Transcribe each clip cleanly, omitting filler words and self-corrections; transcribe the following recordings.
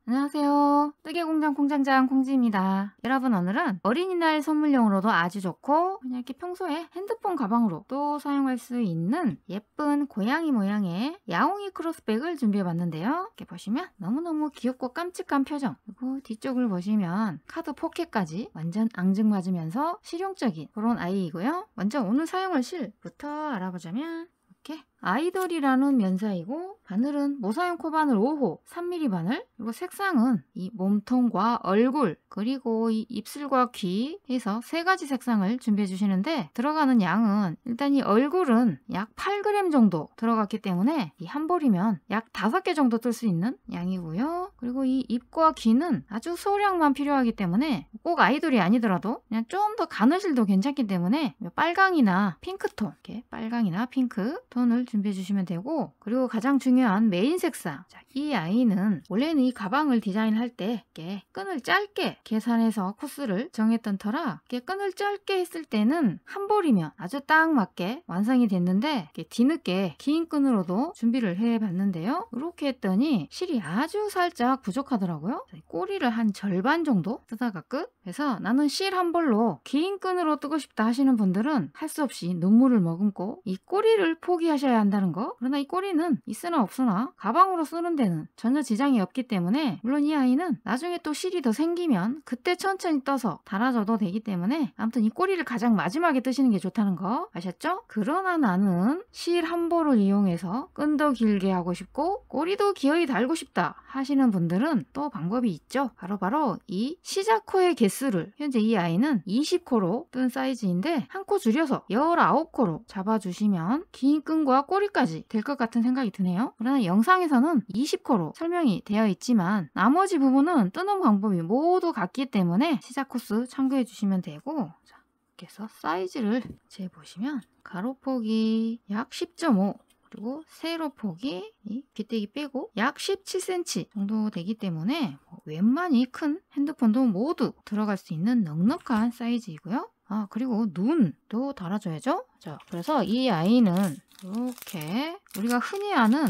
안녕하세요. 뜨개공장 공장장 콩지입니다. 여러분, 오늘은 어린이날 선물용으로도 아주 좋고 그냥 이렇게 평소에 핸드폰 가방으로 또 사용할 수 있는 예쁜 고양이 모양의 야옹이 크로스백을 준비해봤는데요. 이렇게 보시면 너무너무 귀엽고 깜찍한 표정, 그리고 뒤쪽을 보시면 카드 포켓까지 완전 앙증맞으면서 실용적인 그런 아이이고요. 먼저 오늘 사용할 실부터 알아보자면 이렇게 아이돌이라는 면사이고, 바늘은 모사용 코바늘 5호 3mm 바늘, 그리고 색상은 이 몸통과 얼굴 그리고 이 입술과 귀 해서 3가지 색상을 준비해 주시는데, 들어가는 양은 일단 이 얼굴은 약 8g 정도 들어갔기 때문에 이 한 볼이면 약 5개 정도 뜰 수 있는 양이고요. 그리고 이 입과 귀는 아주 소량만 필요하기 때문에 꼭 아이돌이 아니더라도 그냥 좀 더 가느실도 괜찮기 때문에 빨강이나 핑크톤, 이렇게 빨강이나 핑크 톤을 준비해 주시면 되고, 그리고 가장 중요한 메인 색상. 자, 이 아이는 원래는 이 가방을 디자인할 때 이렇게 끈을 짧게 계산해서 코스를 정했던 터라 이렇게 끈을 짧게 했을 때는 한 볼이면 아주 딱 맞게 완성이 됐는데, 이렇게 뒤늦게 긴 끈으로도 준비를 해봤는데요. 이렇게 했더니 실이 아주 살짝 부족하더라고요. 꼬리를 한 절반 정도 뜨다가 끝. 그래서 나는 실 한 볼로 긴 끈으로 뜨고 싶다 하시는 분들은 할 수 없이 눈물을 머금고 이 꼬리를 포기하셔야 한다는 거. 그러나 이 꼬리는 있으나 없으나 가방으로 쓰는 데는 전혀 지장이 없기 때문에, 물론 이 아이는 나중에 또 실이 더 생기면 그때 천천히 떠서 달아줘도 되기 때문에, 아무튼 이 꼬리를 가장 마지막에 뜨시는 게 좋다는 거 아셨죠? 그러나 나는 실 한 볼을 이용해서 끈도 길게 하고 싶고 꼬리도 기어이 달고 싶다 하시는 분들은 또 방법이 있죠. 바로 이 시자코의 개수를, 현재 이 아이는 20코로 뜬 사이즈인데 한 코 줄여서 19코로 잡아주시면 긴 끈과 꼬리까지 될 것 같은 생각이 드네요. 그러나 영상에서는 20코로 설명이 되어 있지만 나머지 부분은 뜨는 방법이 모두 같기 때문에 시작 코스 참고해 주시면 되고, 자, 이렇게 해서 사이즈를 재보시면 가로폭이 약 10.5, 그리고 세로폭이 이 귀때기 빼고 약 17cm 정도 되기 때문에 웬만히 큰 핸드폰도 모두 들어갈 수 있는 넉넉한 사이즈이고요. 그리고 눈도 달아줘야죠. 자, 그래서 이 아이는 이렇게 우리가 흔히 아는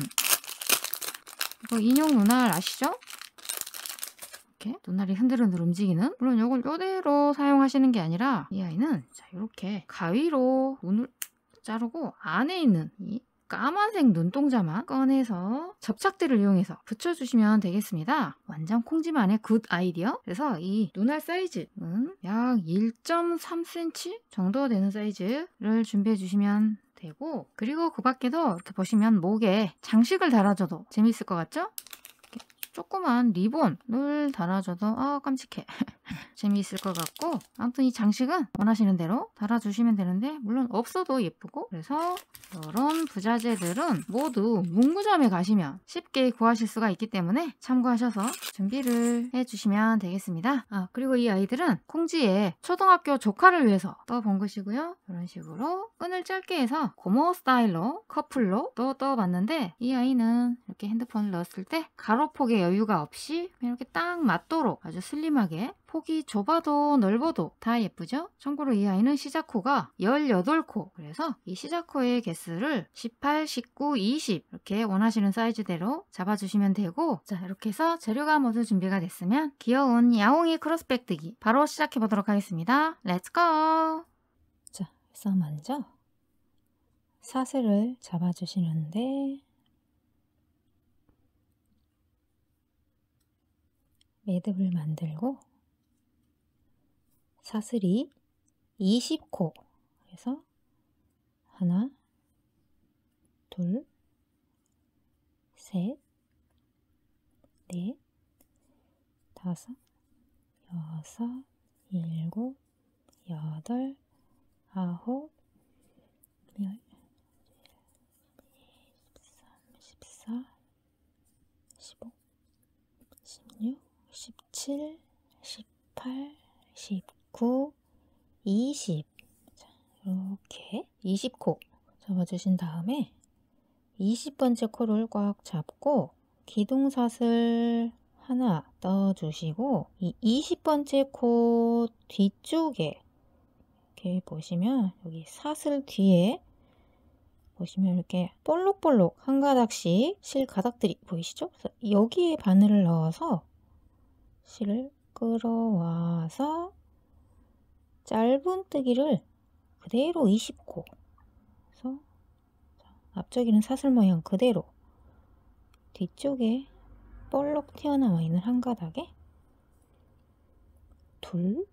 이거 인형 눈알 아시죠? 이렇게 눈알이 흔들흔들 움직이는, 물론 이걸 이대로 사용하시는 게 아니라 이 아이는 자, 이렇게 가위로 눈을 자르고 안에 있는 이 까만색 눈동자만 꺼내서 접착제를 이용해서 붙여주시면 되겠습니다. 완전 콩지만의 굿 아이디어. 그래서 이 눈알 사이즈는 약 1.3cm 정도 되는 사이즈를 준비해 주시면 되고, 그리고 그 밖에도 이렇게 보시면 목에 장식을 달아줘도 재밌을 것 같죠? 조그만 리본을 달아줘도 깜찍해 재미있을 것 같고, 아무튼 이 장식은 원하시는 대로 달아주시면 되는데, 물론 없어도 예쁘고, 그래서 이런 부자재들은 모두 문구점에 가시면 쉽게 구하실 수가 있기 때문에 참고하셔서 준비를 해주시면 되겠습니다. 그리고 이 아이들은 콩지의 초등학교 조카를 위해서 떠본 것이고요. 이런 식으로 끈을 짧게 해서 고모 스타일로 커플로 또 떠봤는데, 이 아이는 이렇게 핸드폰을 넣었을 때 가로폭의 여유가 없이 그냥 이렇게 딱 맞도록 아주 슬림하게, 폭이 좁아도 넓어도 다 예쁘죠? 참고로 이 아이는 시자코가 18코, 그래서 이 시자코의 개수를 18, 19, 20 이렇게 원하시는 사이즈대로 잡아주시면 되고, 자, 이렇게 해서 재료가 모두 준비가 됐으면 귀여운 야옹이 크로스백 뜨기 바로 시작해 보도록 하겠습니다. 렛츠고! 자, 그래서 먼저 사슬을 잡아주시는데, 매듭을 만들고 사슬이 20코, 그래서 하나, 둘, 셋, 넷, 다섯, 여섯, 일곱, 여덟, 아홉, 열, 13, 14, 15, 16, 17, 18, 19, 20. 자, 이렇게 20코 잡아주신 다음에 20번째 코를 꽉 잡고 기둥사슬 하나 넣어주시고, 이 20번째 코 뒤쪽에 이렇게 보시면 여기 사슬 뒤에 보시면 이렇게 볼록볼록 한 가닥씩 실 가닥들이 보이시죠? 그래서 여기에 바늘을 넣어서 실을 끌어와서 짧은뜨기를 그대로 20코, 그래서 앞쪽에는 사슬 모양 그대로 뒤쪽에 볼록 튀어나와 있는 한 가닥에 둘,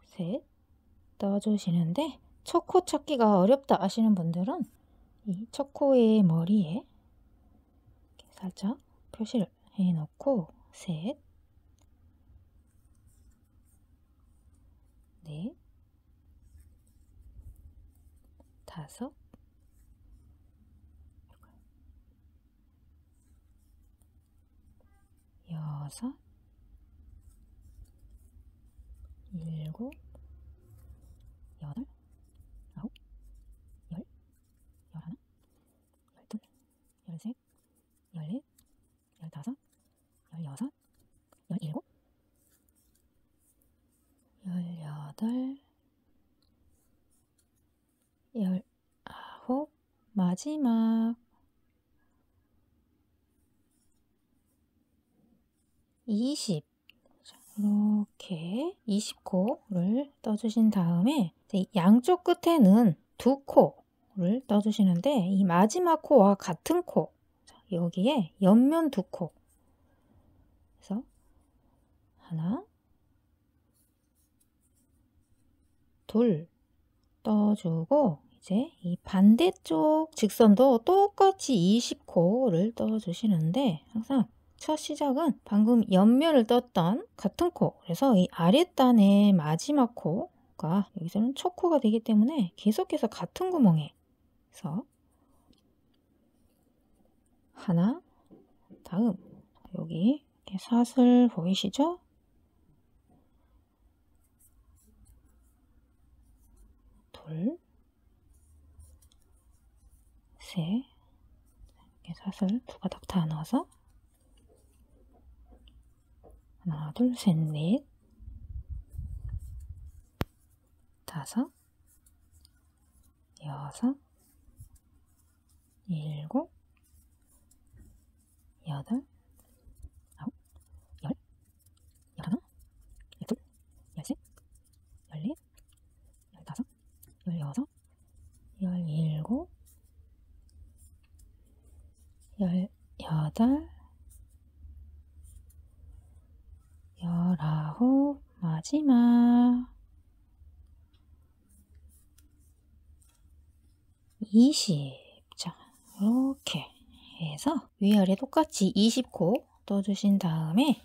셋 떠주시는데, 첫 코 찾기가 어렵다 하시는 분들은 이 첫 코의 머리에 이렇게 살짝 표시를 해 놓고 셋, 넷, 다섯, 여섯, 일곱, 여덟, 아홉, 열, 열하나, 열둘, 열셋, 열넷, 열다섯, 열여섯, 열일곱, 열여덟, 열아홉, 마지막 20. 이렇게 20코를 떠주신 다음에 양쪽 끝에는 2코를 떠주시는데, 이 마지막 코와 같은 코, 여기에 옆면 2코, 그래서 하나, 둘 떠주고, 이제 이 반대쪽 직선도 똑같이 20코를 떠주시는데, 항상 첫 시작은 방금 옆면을 떴던 같은 코, 그래서 이 아랫단의 마지막 코가 여기서는 첫 코가 되기 때문에 계속해서 같은 구멍에서 하나, 다음 여기 이렇게 사슬 보이시죠? 둘, 셋, 이렇게 사슬 두 가닥 다 넣어서 하나, 둘, 셋, 넷, 다섯, 여섯, 일곱, 여덟, 아홉, 열, 열하나, 열둘, 열셋, 열넷, 열다섯, 열여섯, 열일곱, 열여덟, 열아홉, 마지막 20. 자, 이렇게 해서 위아래 똑같이 20코 떠주신 다음에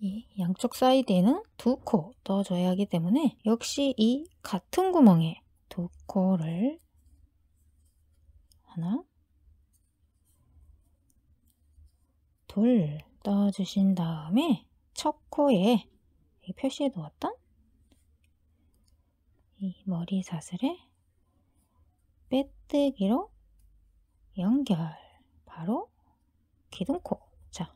이 양쪽 사이드에는 2코 떠줘야 하기 때문에 역시 이 같은 구멍에 2코를 하나, 둘 떠주신 다음에 첫 코에 표시해 두었던 이 머리 사슬에 빼뜨기로 연결, 바로 기둥코. 자,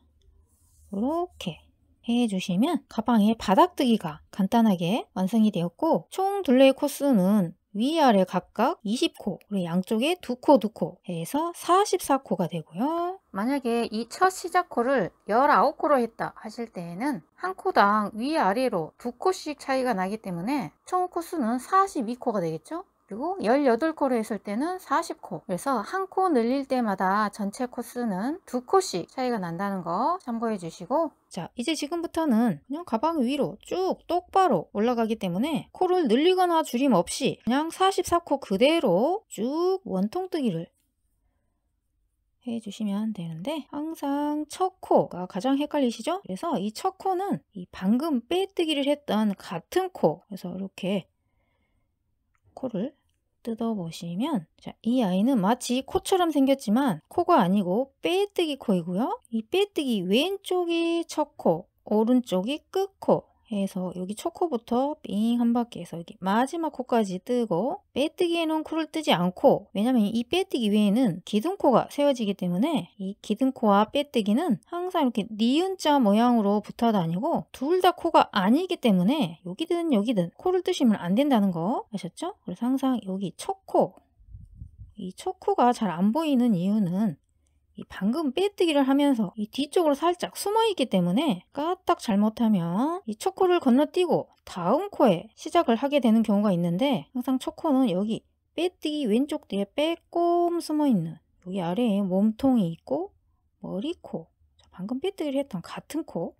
이렇게 해주시면 가방의 바닥뜨기가 간단하게 완성이 되었고, 총 둘레의 코스는 위아래 각각 20코, 그리고 양쪽에 2코 해서 44코가 되고요. 만약에 이 첫 시작코를 19코로 했다 하실 때에는 한 코당 위아래로 2코씩 차이가 나기 때문에 총 코스는 42코가 되겠죠? 그리고 18코로 했을 때는 40코. 그래서 한 코 늘릴 때마다 전체 코스는 2코씩 차이가 난다는 거 참고해 주시고, 자, 이제 지금부터는 그냥 가방 위로 쭉 똑바로 올라가기 때문에 코를 늘리거나 줄임 없이 그냥 44코 그대로 쭉 원통뜨기를 해주시면 되는데, 항상 첫 코가 가장 헷갈리시죠? 그래서 이 첫 코는 이 방금 빼뜨기를 했던 같은 코, 그래서 이렇게 코를 뜯어보시면, 자, 이 아이는 마치 코처럼 생겼지만 코가 아니고 빼뜨기 코이고요. 이 빼뜨기 왼쪽이 첫 코, 오른쪽이 끝코 해서 여기 첫 코부터 삥 한 바퀴 해서 여기 마지막 코까지 뜨고, 빼뜨기에는 코를 뜨지 않고, 왜냐면 이 빼뜨기 위에는 기둥코가 세워지기 때문에 이 기둥코와 빼뜨기는 항상 이렇게 니은자 모양으로 붙어 다니고, 둘 다 코가 아니기 때문에 여기든 여기든 코를 뜨시면 안 된다는 거 아셨죠? 그래서 항상 여기 첫 코, 이 첫 코가 잘 안 보이는 이유는 이 방금 빼뜨기를 하면서 이 뒤쪽으로 살짝 숨어 있기 때문에 까딱 잘못하면 이 첫 코를 건너뛰고 다음 코에 시작을 하게 되는 경우가 있는데, 항상 첫 코는 여기 빼뜨기 왼쪽 뒤에 빼꼼 숨어 있는 여기 아래에 몸통이 있고 머리코, 방금 빼뜨기를 했던 같은 코,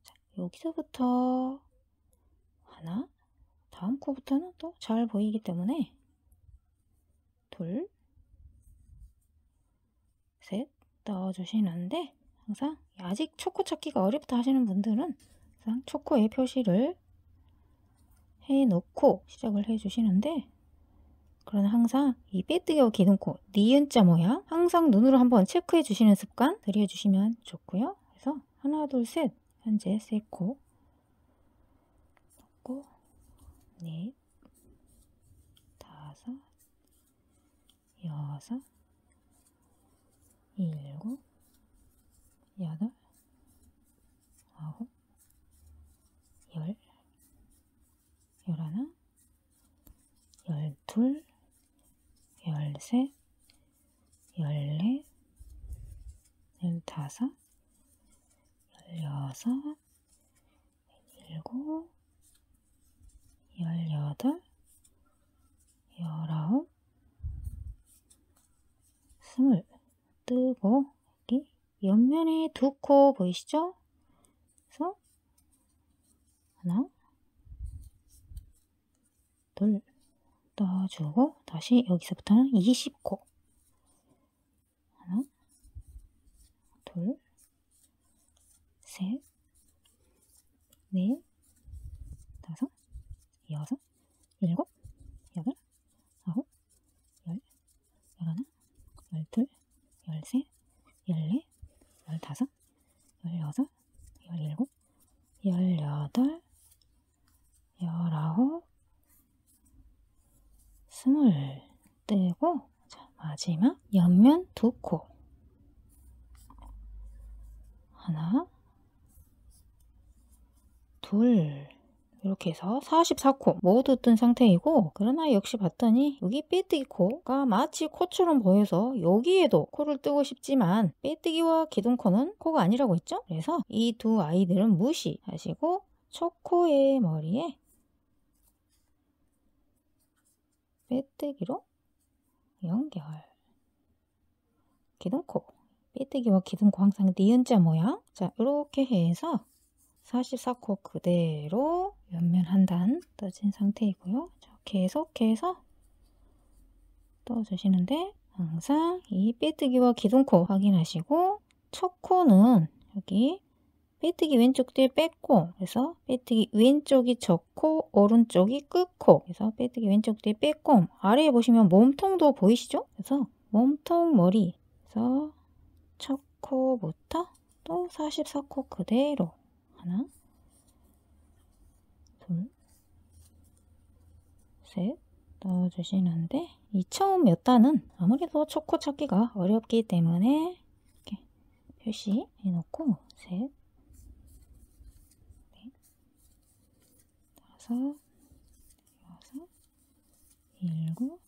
자, 여기서부터 하나, 다음 코부터는 또 잘 보이기 때문에 둘, 셋 넣어주시는데, 항상 아직 초코 찾기가 어렵다 하시는 분들은 항상 초코의 표시를 해놓고 시작을 해주시는데, 그러나 항상 이 빼뜨기와 기둥코, 니은자 모양 항상 눈으로 한번 체크해 주시는 습관 들여주시면 좋고요. 그래서 하나, 둘, 셋, 현재 세 코 넣고, 넷, 다섯, 여섯, 일곱, 여덟, 아홉, 열, 열하나, 열둘, 열셋, 열넷, 열다섯, 열여섯, 일곱, 열여덟, 열아홉, 스물 뜨고, 여기 옆면에 두 코 보이시죠? 그래서 하나, 둘 떠주고, 다시 여기서부터는 20코. 하나, 둘, 셋, 넷, 다섯, 여섯, 일곱, 여덟, 아홉, 열, 열하나, 열둘, 열셋, 열넷, 열다섯, 열여섯, 열일곱, 열여덟, 열아홉, 스물 뜨고, 자, 마지막 옆면 두 코. 하나, 둘, 이렇게 해서 44코 모두 뜬 상태이고, 그러나 역시 봤더니 여기 빼뜨기 코가 마치 코처럼 보여서 여기에도 코를 뜨고 싶지만 빼뜨기와 기둥코는 코가 아니라고 했죠? 그래서 이 두 아이들은 무시하시고 초코의 머리에 빼뜨기로 연결. 기둥코, 빼뜨기와 기둥코 항상 니은자 모양. 자, 이렇게 해서 44코 그대로 옆면 한 단 떠진 상태이고요. 자, 계속해서 떠주시는데, 항상 이 빼뜨기와 기둥코 확인하시고, 첫 코는 여기 빼뜨기 왼쪽 뒤에 빼꼼, 그래서 빼뜨기 왼쪽이 첫 코, 오른쪽이 끝코, 그래서 빼뜨기 왼쪽 뒤에 빼꼼. 아래에 보시면 몸통도 보이시죠? 그래서 몸통 머리, 그래서 첫 코부터 또 44코 그대로 하나, 둘, 셋 넣어주시는데, 이 처음 몇 단은 아무래도 초코 찾기가 어렵기 때문에 이렇게 표시해 놓고, 셋, 넷, 다섯, 여섯, 일곱,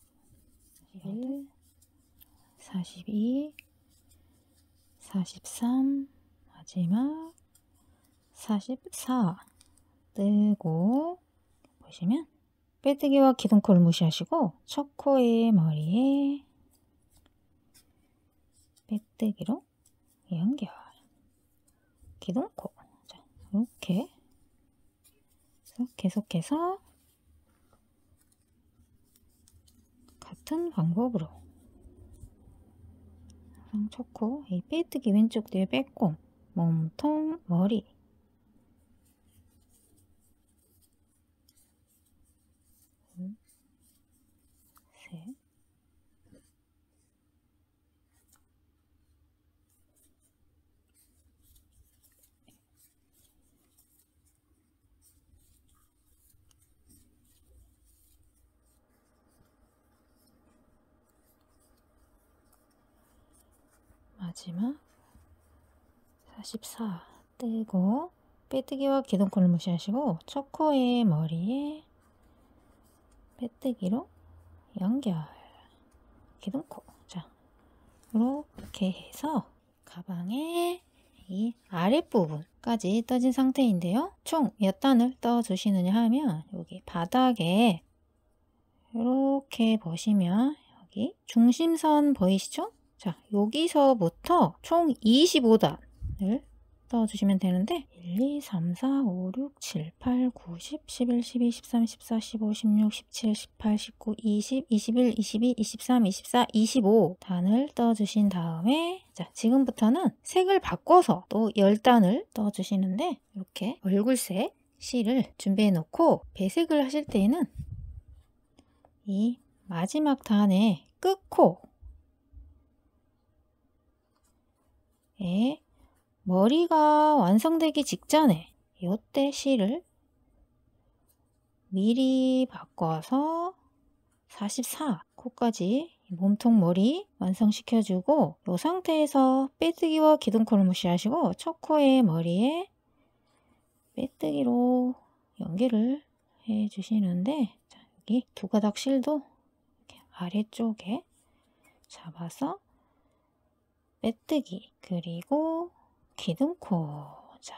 여덟, 42, 43, 마지막 44 뜨고, 보시면 빼뜨기와 기둥코를 무시하시고 첫 코의 머리에 빼뜨기로 연결. 기둥코. 자, 이렇게 계속해서 같은 방법으로 첫 코, 이 빼뜨기 왼쪽 뒤에 빼꼼, 몸통, 머리, 셋, 마지막 44 뜨고, 빼뜨기와 기둥코를 무시하시고 첫 코의 머리에 빼뜨기로 연결. 기둥코. 자, 이렇게 해서 가방에 이 아랫부분까지 떠진 상태인데요. 총 몇 단을 떠주시느냐 하면 여기 바닥에 이렇게 보시면 여기 중심선 보이시죠? 자, 여기서부터 총 25단을 떠주시면 되는데 1, 2, 3, 4, 5, 6, 7, 8, 9, 10, 11, 12, 13, 14, 15, 16, 17, 18, 19, 20, 21, 22, 23, 24, 25단을 떠주신 다음에 자, 지금부터는 색을 바꿔서 또 10단을 떠주시는데 이렇게 얼굴색 실을 준비해 놓고 배색을 하실 때에는 이 마지막 단의 끝코에 머리가 완성되기 직전에 이때 실을 미리 바꿔서 44코까지 몸통 머리 완성시켜주고 이 상태에서 빼뜨기와 기둥코를 무시하시고 첫 코의 머리에 빼뜨기로 연결을 해주시는데 자, 여기 두 가닥 실도 이렇게 아래쪽에 잡아서 빼뜨기 그리고 기둥코 자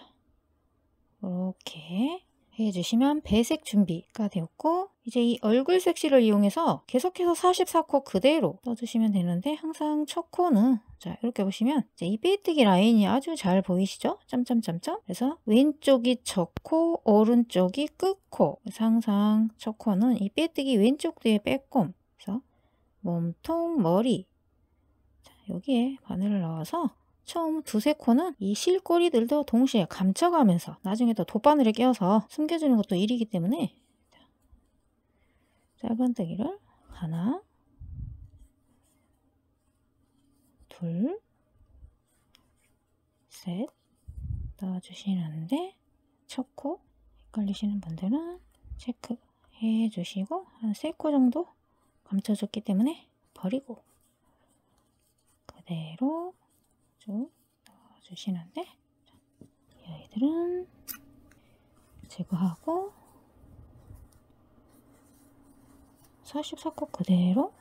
이렇게 해주시면 배색 준비가 되었고 이제 이 얼굴색 실을 이용해서 계속해서 44코 그대로 떠주시면 되는데 항상 첫 코는 자 이렇게 보시면 이제 이 빼뜨기 라인이 아주 잘 보이시죠? 점점점점 그래서 왼쪽이 첫 코, 오른쪽이 끝코 그래서 항상 첫 코는 이 빼뜨기 왼쪽 뒤에 빼꼼 그래서 몸통 머리 자, 여기에 바늘을 넣어서 처음 두세 코는 이 실꼬리들도 동시에 감춰가면서 나중에 또 돗바늘에 끼워서 숨겨주는 것도 일이기 때문에 짧은뜨기를 하나 둘 셋 넣어주시는데 첫 코 헷갈리시는 분들은 체크해 주시고 한 3코 정도 감춰줬기 때문에 버리고 그대로 쭉 넣어주시는데 이 아이들은 제거하고 44코 그대로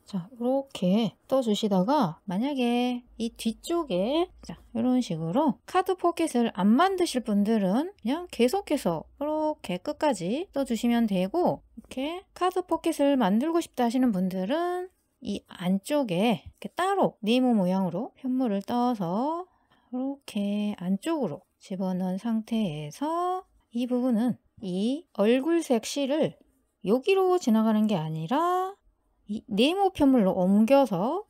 자 이렇게 떠주시다가 만약에 이 뒤쪽에 자 이런 식으로 카드 포켓을 안 만드실 분들은 그냥 계속해서 이렇게 끝까지 떠주시면 되고 이렇게 카드 포켓을 만들고 싶다 하시는 분들은 이 안쪽에 이렇게 따로 네모 모양으로 편물을 떠서 이렇게 안쪽으로 집어넣은 상태에서 이 부분은 이 얼굴색 실을 여기로 지나가는 게 아니라 이 네모 편물로 옮겨서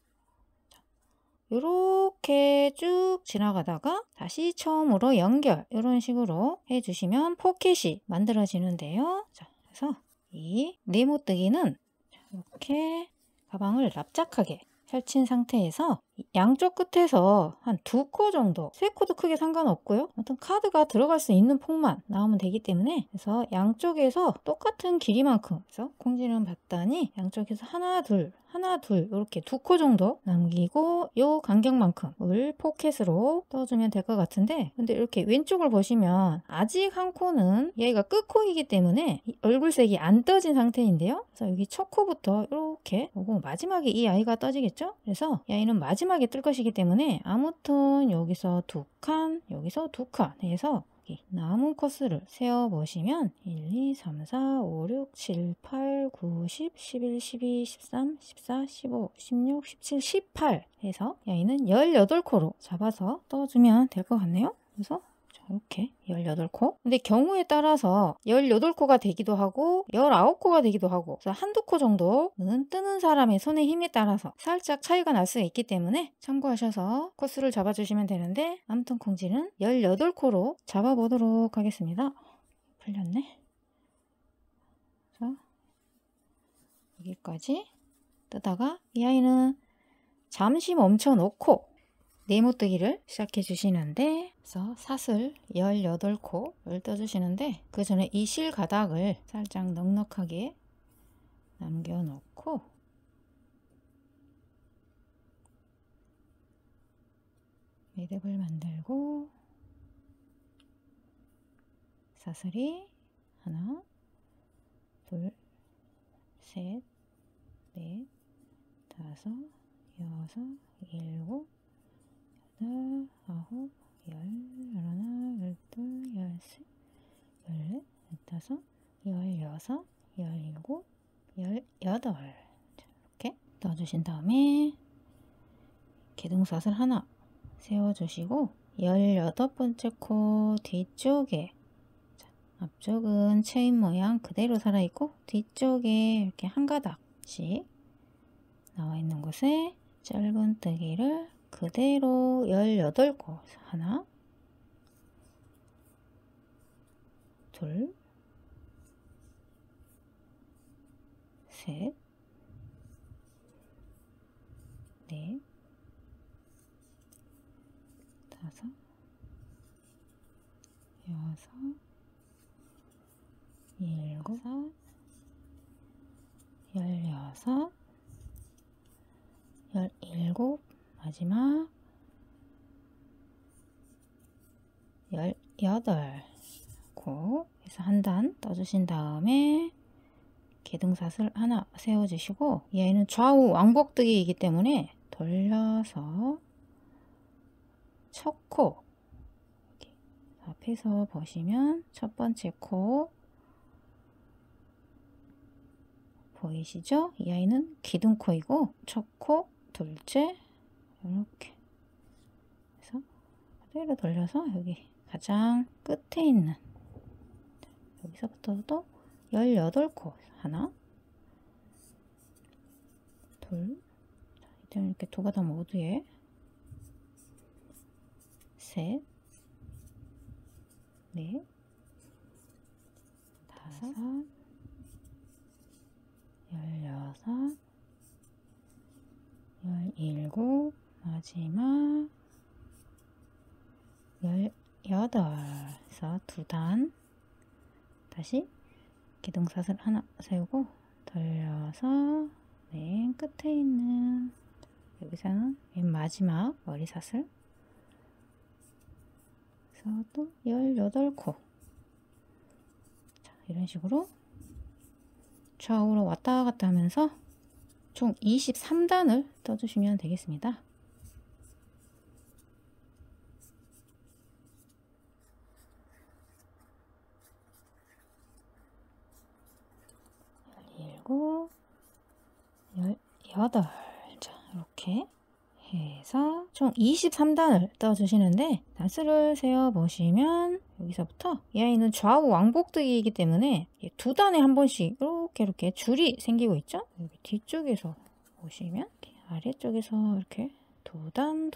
이렇게 쭉 지나가다가 다시 처음으로 연결 이런 식으로 해주시면 포켓이 만들어지는데요. 자, 그래서 이 네모뜨기는 이렇게 가방을 납작하게 펼친 상태에서 양쪽 끝에서 한 2코 정도 3코도 크게 상관없고요. 아무튼 카드가 들어갈 수 있는 폭만 나오면 되기 때문에 그래서 양쪽에서 똑같은 길이만큼 그래서 콩지름 봤더니 양쪽에서 하나 둘 이렇게 2코 정도 남기고 요 간격만큼을 포켓으로 떠주면 될 것 같은데 근데 이렇게 왼쪽을 보시면 아직 한 코는 얘가 끝코이기 때문에 얼굴색이 안 떠진 상태인데요. 그래서 여기 첫 코부터 이렇게 오고 마지막에 이 아이가 떠지겠죠? 그래서 이 아이는 마지막에 뜰 것이기 때문에 아무튼 여기서 2칸 여기서 2칸 해서 남은 코스를 세어보시면 1, 2, 3, 4, 5, 6, 7, 8, 9, 10, 11, 12, 13, 14, 15, 16, 17, 18 해서 얘는 18코로 잡아서 떠주면 될 것 같네요. 그래서 이렇게 18코 근데 경우에 따라서 18코가 되기도 하고 19코가 되기도 하고 그래서 한두 코 정도는 뜨는 사람의 손의 힘에 따라서 살짝 차이가 날 수가 있기 때문에 참고하셔서 코스를 잡아주시면 되는데 아무튼 콩지는 18코로 잡아보도록 하겠습니다. 풀렸네. 자, 여기까지 뜨다가 이 아이는 잠시 멈춰 놓고 네모뜨기를 시작해 주시는데 그래서 사슬 18코를 떠주시는데 그 전에 이 실 가닥을 살짝 넉넉하게 남겨 놓고 매듭을 만들고 사슬이 하나, 둘, 셋, 넷, 다섯, 여섯, 일곱, 여덟, 아홉, 열, 열하나, 열둘, 열셋, 열넷, 열다섯, 열여섯, 열일곱, 열여덟. 이렇게 넣어주신 다음에 기둥사슬 하나 세워주시고 18번째 코 뒤쪽에, 앞쪽은 체인 모양 그대로 살아있고 뒤쪽에 이렇게 한 가닥씩 나와 있는 곳에 짧은뜨기를 그대로 18곳, 하나, 둘, 셋, 넷, 다섯, 여섯, 일곱, 열여섯, 열일곱, 마지막 18 코. 그래서 한 단 떠주신 다음에 기둥사슬 하나 세워주시고, 얘는 좌우 왕복뜨기이기 때문에 돌려서 첫 코, 앞에서 보시면 첫 번째 코 보이시죠? 이 아이는 기둥코이고 첫 코, 둘째, 이렇게 해서 그대로 돌려서 여기 가장 끝에 있는, 여기서부터도 18코, 하나, 둘, 일단 이렇게 두 가닥 모두에 셋, 넷, 다섯, 열여섯, 열일곱, 마지막 18에서 두 단 다시 기둥사슬 하나 세우고 돌려서 맨 끝에 있는, 여기서는 맨 마지막 머리사슬, 그래서 또 18코. 자, 이런 식으로 좌우로 왔다 갔다 하면서 총 23단을 떠주시면 되겠습니다. 18. 자, 이렇게 해서 총 23단을 떠주시는데, 단수를 세어 보시면 여기서부터 이 아이는 좌우 왕복뜨기이기 때문에 두 단에 한 번씩 이렇게 줄이 생기고 있죠. 여기 뒤쪽에서 보시면 아래쪽에서 이렇게 두 단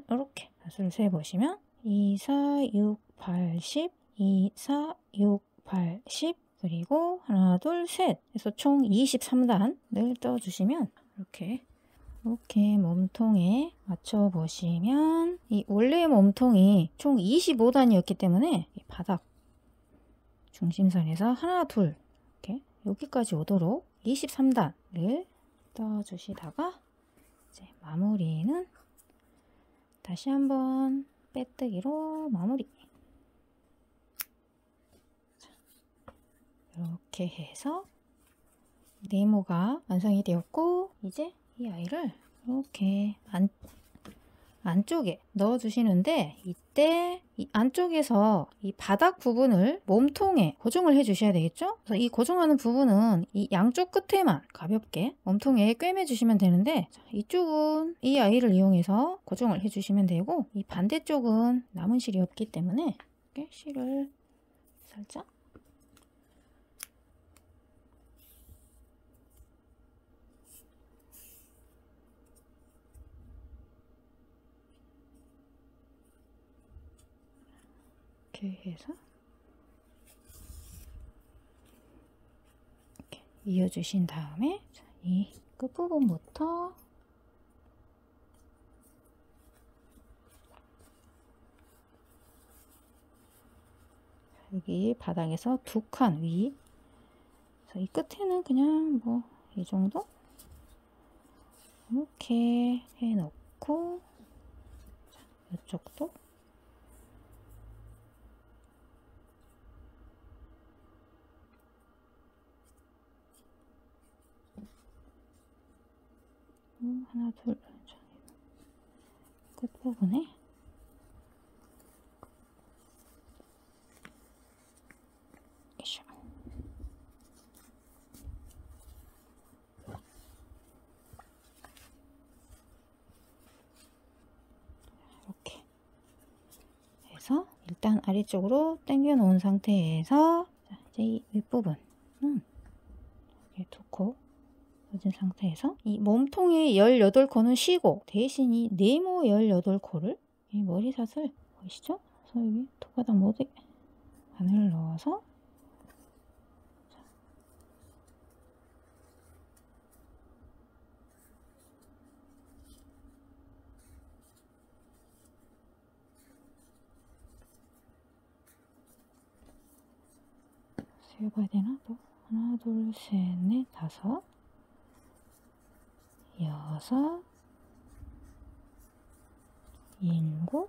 이렇게 단수를 세어 보시면 2, 4, 6, 8, 10, 2, 4, 6, 8, 10, 그리고 하나, 둘, 셋 해서 총 23단을 떠주시면 이렇게 몸통에 맞춰 보시면, 이 원래 몸통이 총 25단이었기 때문에 바닥 중심선에서 하나, 둘 이렇게 여기까지 오도록 23단을 떠주시다가, 이제 마무리는 다시 한번 빼뜨기로 마무리. 자, 이렇게 해서 네모가 완성이 되었고, 이제 이 아이를 이렇게 안쪽에 넣어 주시는데, 이때 이 안쪽에서 이 바닥 부분을 몸통에 고정을 해 주셔야 되겠죠. 그래서 이 고정하는 부분은 이 양쪽 끝에만 가볍게 몸통에 꿰매 주시면 되는데, 자, 이쪽은 이 아이를 이용해서 고정을 해 주시면 되고, 이 반대쪽은 남은 실이 없기 때문에 이렇게 실을 살짝 이렇게 해서 이렇게 이어주신 다음에, 이 끝부분부터 여기 바닥에서 두 칸 위, 그래서 이 끝에는 그냥 뭐 이 정도 이렇게 해 놓고, 이쪽도 하나 둘 끝부분에 이렇게 해서 일단 아래쪽으로 당겨 놓은 상태에서 이제 이 윗부분은 이렇게 2코 넣은 상태에서 이 몸통의 18코는 쉬고 대신 이 네모 18코를 이 머리삿을 보이시죠? 그래서 여기 토바닥 모두 안을 넣어서 세어봐야 되나? 또 하나 둘 셋 넷 다섯 여섯 일곱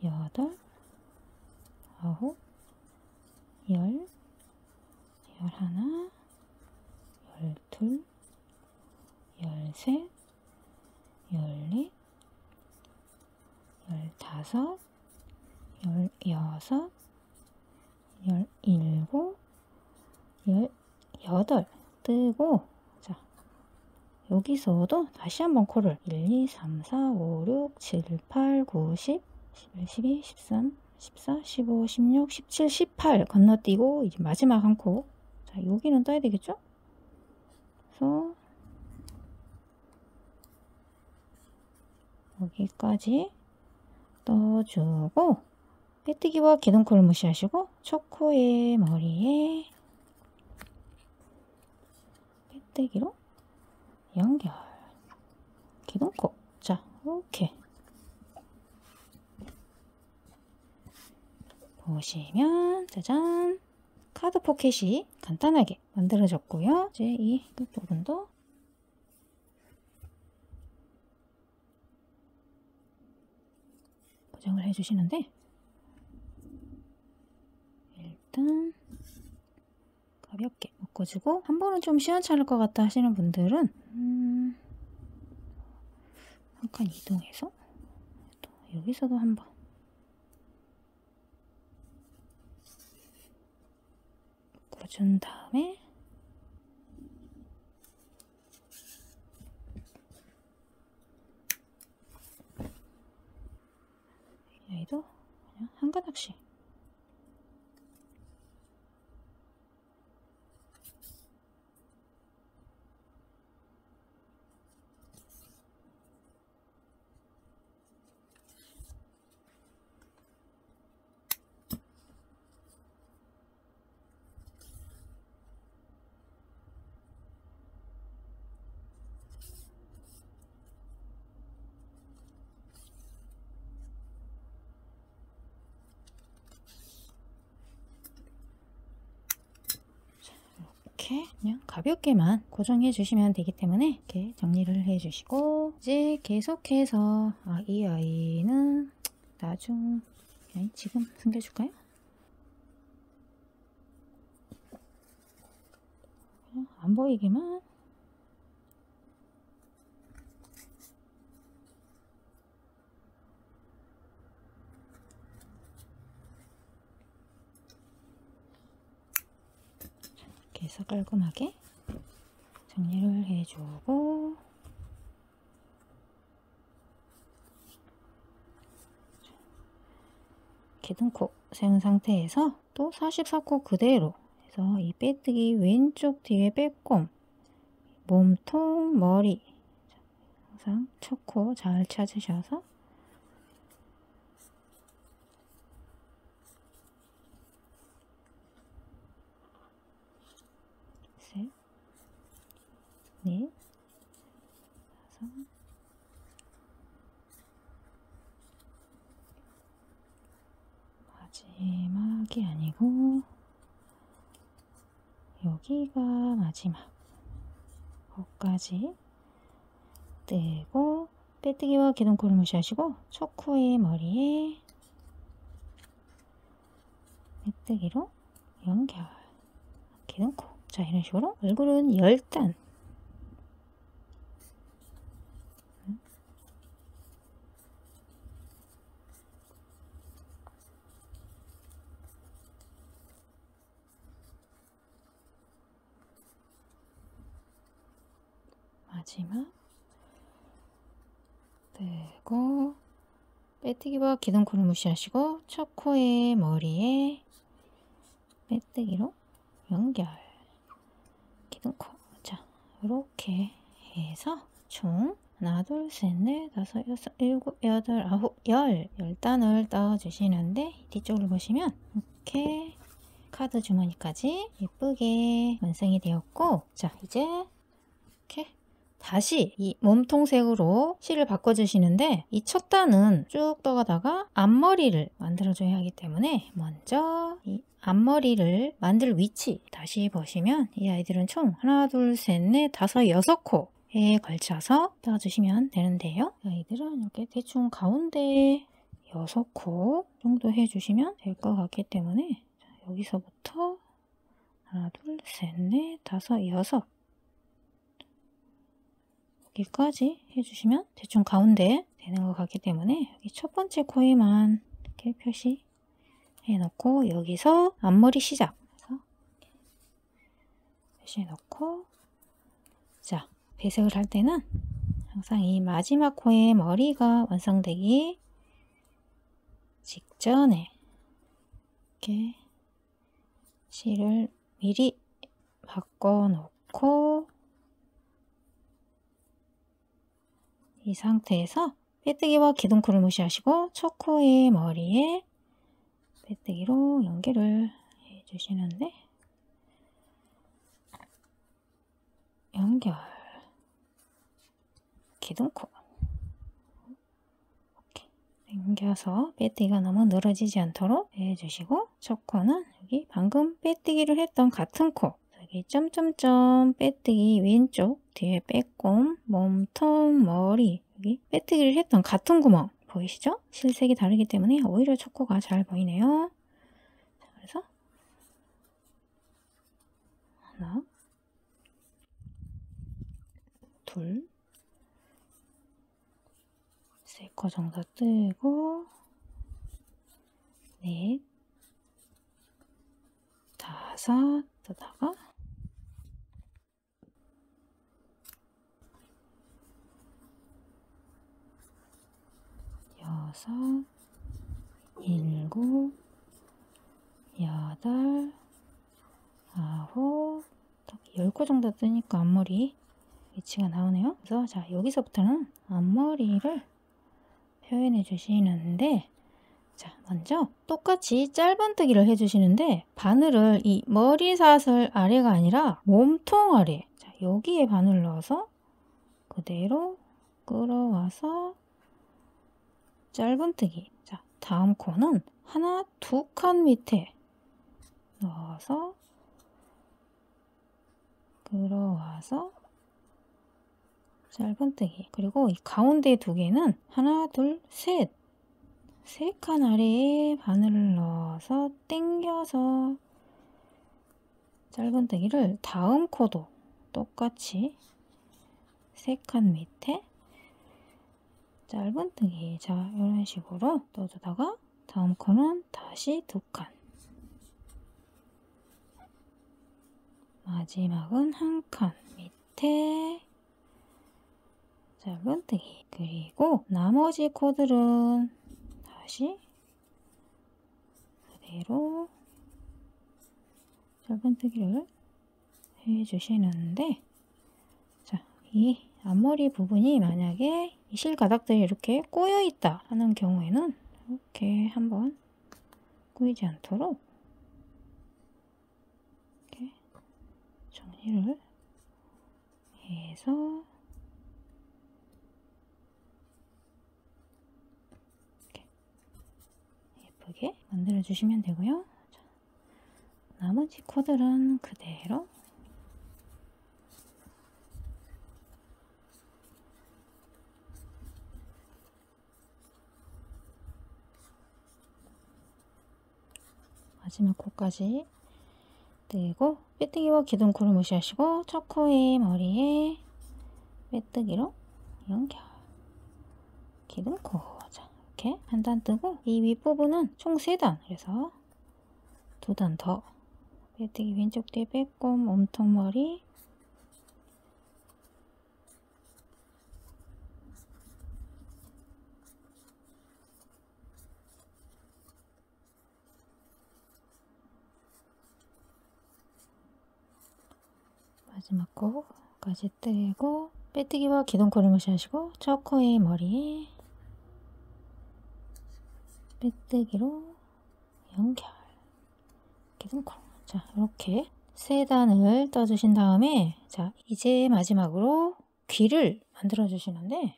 여덟 아홉 열 열하나 열둘 열셋 열넷 열다섯 열여섯 열일곱 열여덟 뜨고 자 여기서도 다시 한번 코를 1, 2, 3, 4, 5, 6, 7, 8, 9, 10, 11, 12, 13, 14, 15, 16, 17, 18 건너뛰고 이제 마지막 한 코. 자 여기는 떠야 되겠죠? 그래서 여기까지 떠주고 빼뜨기와 기둥코를 무시하시고 첫 코의 머리에 빼뜨기로 연결 기둥코. 자 이렇게 보시면 짜잔 카드 포켓이 간단하게 만들어졌고요. 이제 이 끝부분도 고정을 해주시는데 일단 가볍게 묶어주고 한 번은 좀 시원찮을 것 같다 하시는 분들은 잠깐 이동해서 또 여기서도 한번 묶어준 다음에 여기도 그냥 한 가닥씩 이렇게 그냥 가볍게만 고정해 주시면 되기 때문에 이렇게 정리를 해 주시고 이제 계속해서 이 아이는 지금 숨겨줄까요? 그냥 안 보이게만 이렇게 해서 깔끔하게 정리를 해주고 기둥코 세운 상태에서 또 44코 그대로 해서 이 빼뜨기 왼쪽 뒤에 빼꼼 몸통 머리 항상 첫 코 잘 찾으셔서 셋, 넷, 다섯, 마지막이 아니고 여기가 마지막 거기까지 뜨고 빼뜨기와 기둥코를 무시하시고 척후의 머리에 빼뜨기로 연결, 기둥코. 자, 이런 식으로 얼굴은 10단. 마지막 뜨고 빼뜨기와 기둥코를 무시하시고 척코의 머리에 빼뜨기로 연결, 기둥코. 자, 이렇게 해서 총 하나, 둘, 셋, 넷, 다섯, 여섯, 일곱, 여덟, 아홉, 10단을 떠주시는데 뒤쪽을 보시면 이렇게 카드 주머니까지 예쁘게 완성이 되었고, 자, 이제 이렇게 다시 이 몸통색으로 실을 바꿔주시는데 이 첫 단은 쭉 떠가다가 앞머리를 만들어줘야 하기 때문에 먼저 이 앞머리를 만들 위치 다시 보시면 이 아이들은 총 하나, 둘, 셋, 넷, 다섯, 6코에 걸쳐서 떠주시면 되는데요. 이 아이들은 이렇게 대충 가운데 6코 정도 해주시면 될 것 같기 때문에 여기서부터 하나, 둘, 셋, 넷, 다섯, 6 여기까지 해주시면 대충 가운데 되는 것 같기 때문에 여기 첫 번째 코에만 이렇게 표시해 놓고 여기서 앞머리 시작 표시해 놓고, 자, 배색을 할 때는 항상 이 마지막 코의 머리가 완성되기 직전에 이렇게 실을 미리 바꿔 놓고 이 상태에서 빼뜨기와 기둥코를 무시하시고 첫 코의 머리에 빼뜨기로 연결을 해주시는데, 연결, 기둥코 이렇게 당겨서 빼뜨기가 너무 늘어지지 않도록 해주시고, 첫 코는 여기 방금 빼뜨기를 했던 같은 코 여기 점점점 빼뜨기 왼쪽 뒤에 빼꼼 몸통 머리 여기 빼뜨기를 했던 같은 구멍 보이시죠? 실색이 다르기 때문에 오히려 첫 코가 잘 보이네요. 자, 그래서 하나, 둘, 3코 정도 뜨고, 넷, 다섯 뜨다가, 여섯, 일곱, 여덟, 아홉, 10코 정도 뜨니까 앞머리 위치가 나오네요. 그래서 자, 여기서부터는 앞머리를 표현해 주시는데, 자, 먼저 똑같이 짧은뜨기를 해주시는데 바늘을 이 머리사슬 아래가 아니라 몸통 아래, 자, 여기에 바늘을 넣어서 그대로 끌어와서 짧은뜨기. 자, 다음 코는 하나, 2칸 밑에 넣어서 끌어와서 짧은뜨기. 그리고 이 가운데 2개는 하나, 둘, 셋, 3칸 아래에 바늘을 넣어서 당겨서 짧은뜨기를 다음 코도 똑같이 3칸 밑에 짧은뜨기. 자, 이런 식으로 떠주다가 다음 코는 다시 2칸, 마지막은 1칸 밑에 짧은뜨기. 그리고 나머지 코들은 다시 그대로 짧은뜨기를 해주시는데, 자, 이 앞머리 부분이 만약에 이 실가닥들이 이렇게 꼬여 있다 하는 경우에는 이렇게 한번 꼬이지 않도록 이렇게 정리를 해서 예쁘게 만들어 주시면 되고요. 자, 나머지 코들은 그대로 마지막 코까지 떼고 빼뜨기와 기둥코를 무시하시고 첫 코의 머리에 빼뜨기로 연결. 기둥코. 자, 이렇게 한 단 뜨고 이 윗부분은 총 3단. 그래서 2단 더. 빼뜨기 왼쪽 뒤에 빼꼼 몸통머리. 마지막 코까지 떼고 빼뜨기와 기둥코를 무시하시고 첫 코의 머리에 빼뜨기로 연결. 기둥코. 자, 이렇게 3단을 떠주신 다음에 자, 이제 마지막으로 귀를 만들어 주시는데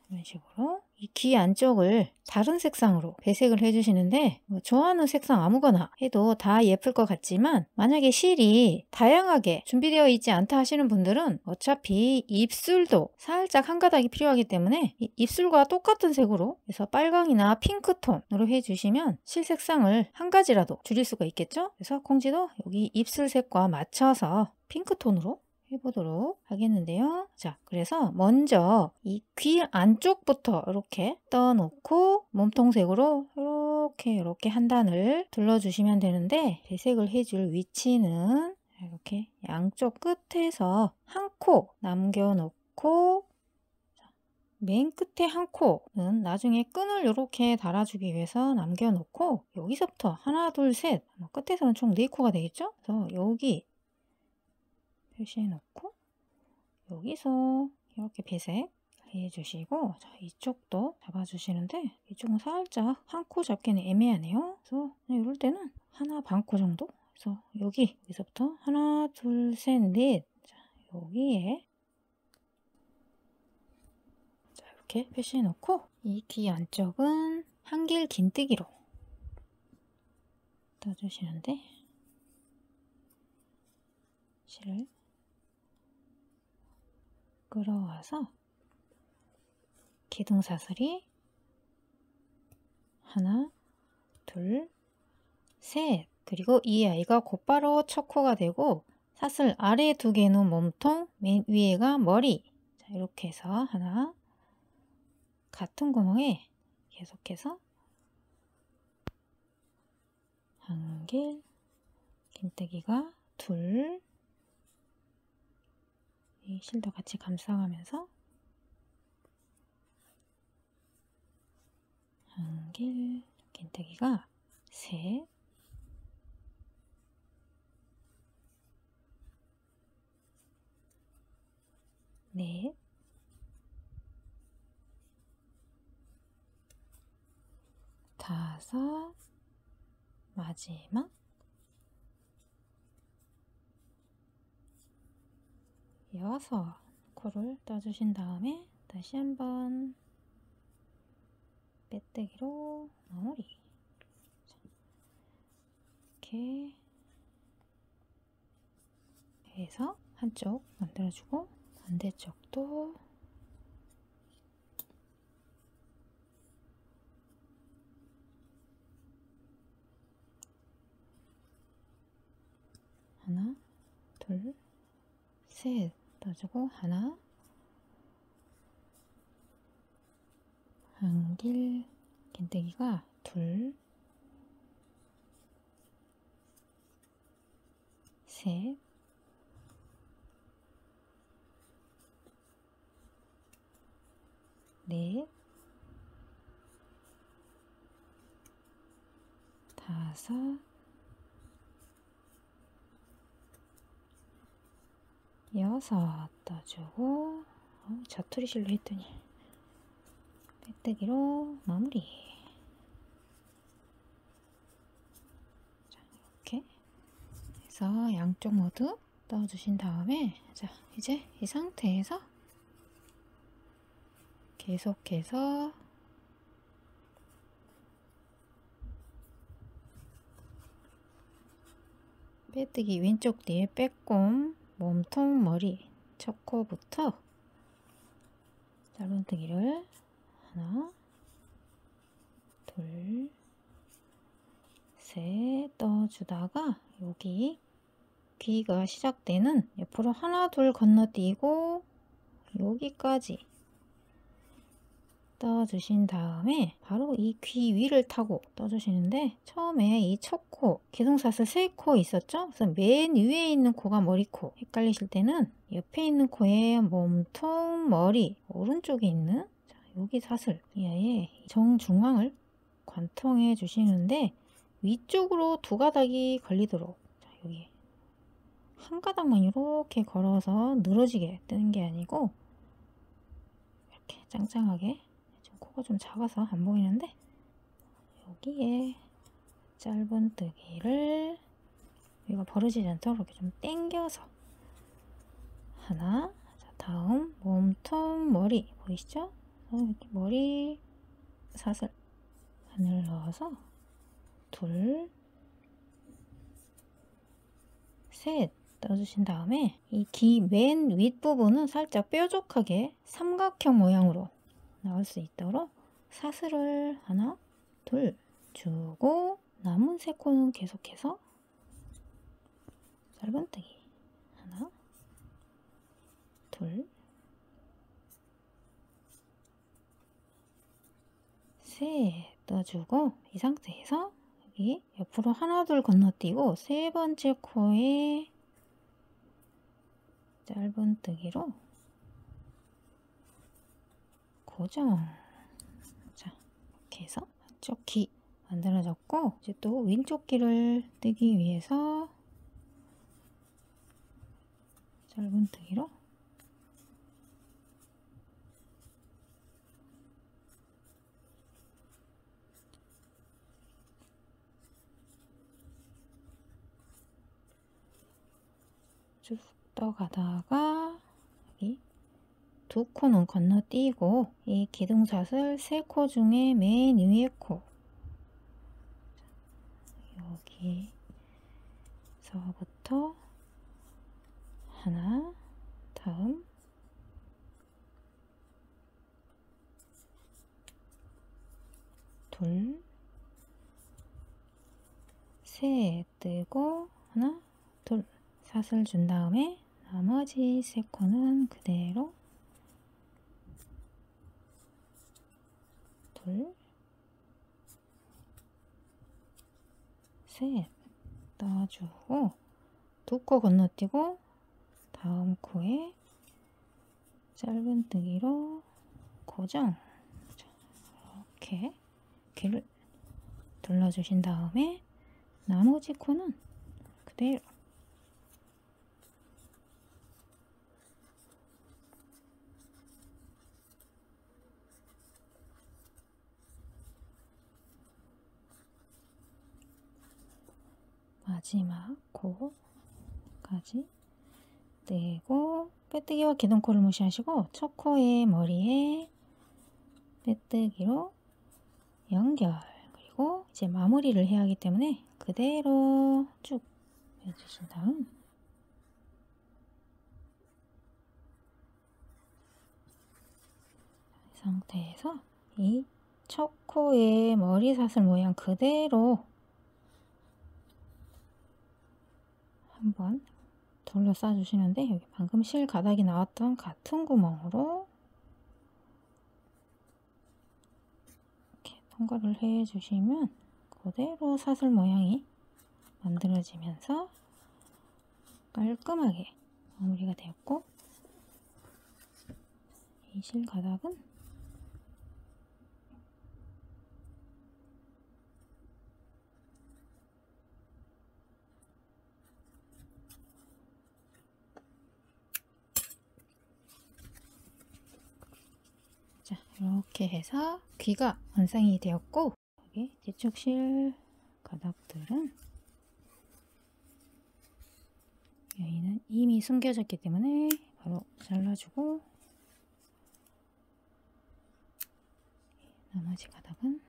이런 식으로 이 귀 안쪽을 다른 색상으로 배색을 해주시는데 뭐 좋아하는 색상 아무거나 해도 다 예쁠 것 같지만 만약에 실이 다양하게 준비되어 있지 않다 하시는 분들은 어차피 입술도 살짝 한 가닥이 필요하기 때문에 이 입술과 똑같은 색으로 그래서 빨강이나 핑크톤으로 해주시면 실 색상을 한 가지라도 줄일 수가 있겠죠. 그래서 콩지도 여기 입술 색과 맞춰서 핑크톤으로 해보도록 하겠는데요. 자, 그래서 먼저 이 귀 안쪽부터 이렇게 떠놓고 몸통색으로 이렇게 한 단을 둘러주시면 되는데 배색을 해줄 위치는 이렇게 양쪽 끝에서 한 코 남겨놓고 맨 끝에 한 코는 나중에 끈을 이렇게 달아주기 위해서 남겨놓고 여기서부터 하나, 둘, 셋 끝에서는 총 4코가 되겠죠? 그래서 여기 표시해 놓고 여기서 이렇게 배색 해주시고 자, 이쪽도 잡아주시는데 이쪽은 살짝 한 코 잡기는 애매하네요. 그래서 이럴 때는 하나 반 코 정도. 그래서 여기서부터 하나 둘 셋 넷 자, 여기에 자, 이렇게 표시해 놓고 이 귀 안쪽은 한길 긴뜨기로 떠주시는데 실을 끌어와서 기둥사슬이 하나, 둘, 셋 그리고 이 아이가 곧바로 첫 코가 되고 사슬 아래 2개는 몸통, 맨 위에가 머리. 자, 이렇게 해서 하나 같은 구멍에 계속해서 한길 긴뜨기가 둘 이 실도 같이 감싸가면서 한길 긴뜨기가 셋 넷 다섯 마지막 여섯 코를 떠주신 다음에 다시 한번 빼뜨기로 마무리. 이렇게 해서 한쪽 만들어주고 반대쪽도 하나, 둘, 셋 떠주고 하나 한길 긴뜨기가 둘 셋 넷 다섯 여섯 떠주고 자투리 실로 했더니 빼뜨기로 마무리. 자, 이렇게 해서 양쪽 모두 떠주신 다음에 자, 이제 이 상태에서 계속해서 빼뜨기 왼쪽 뒤에 빼꼼 몸통 머리 첫 코부터 짧은뜨기를 하나 둘 셋 떠주다가 여기 귀가 시작되는 옆으로 하나 둘 건너뛰고 여기까지 떠주신 다음에 바로 이 귀 위를 타고 떠주시는데, 처음에 이 첫 코, 기둥사슬 3코 있었죠? 그래서 맨 위에 있는 코가 머리코. 헷갈리실 때는 옆에 있는 코에 몸통, 머리, 오른쪽에 있는 여기 사슬, 이 아예 정중앙을 관통해 주시는데, 위쪽으로 2가닥이 걸리도록, 여기 한 가닥만 이렇게 걸어서 늘어지게 뜨는 게 아니고 이렇게 짱짱하게, 코가 좀 작아서 안 보이는데 여기에 짧은뜨기를 여기가 벌어지지 않도록 이렇게 좀 당겨서 하나, 자, 다음 몸통, 머리 보이시죠? 이렇게 머리 사슬 바늘 넣어서 둘, 셋 떠주신 다음에 이 귀 맨 윗부분은 살짝 뾰족하게 삼각형 모양으로 나올 수 있도록 사슬을 하나, 둘 주고, 남은 3코는 계속해서 짧은뜨기 하나, 둘, 셋 떠주고, 이 상태에서 여기 옆으로 하나 둘 건너뛰고 3번째 코에 짧은뜨기로 고정. 자, 이렇게 해서 한쪽 귀 만들어졌고, 이제 또 왼쪽 귀를 뜨기 위해서 짧은뜨기로 쭉 떠가다가 여기 2코는 건너뛰고 이 기둥사슬 3코 중에 맨 위에 코, 여기서부터 하나, 다음 둘, 셋 뜨고 하나, 둘 사슬 준 다음에 나머지 3코는 그대로 둘, 셋 떠주고 2코 건너뛰고 다음 코에 짧은뜨기로 고정. 자, 이렇게 귀를 둘러주신 다음에 나머지 코는 그대로 마지막 코까지 떼고, 빼뜨기와 기둥코를 무시하시고 첫 코의 머리에 빼뜨기로 연결. 그리고 이제 마무리를 해야 하기 때문에 그대로 쭉 해주신 다음 이 상태에서 이 첫 코의 머리 사슬 모양 그대로 한번 둘러싸 주시는데, 여기 방금 실 가닥이 나왔던 같은 구멍으로 이렇게 통과를 해 주시면 그대로 사슬 모양이 만들어지면서 깔끔하게 마무리가 되었고, 이 실 가닥은 자, 이렇게 해서 귀가 완성이 되었고, 여기 뒤쪽 실 가닥들은 여기는 이미 숨겨졌기 때문에 바로 잘라주고, 나머지 가닥은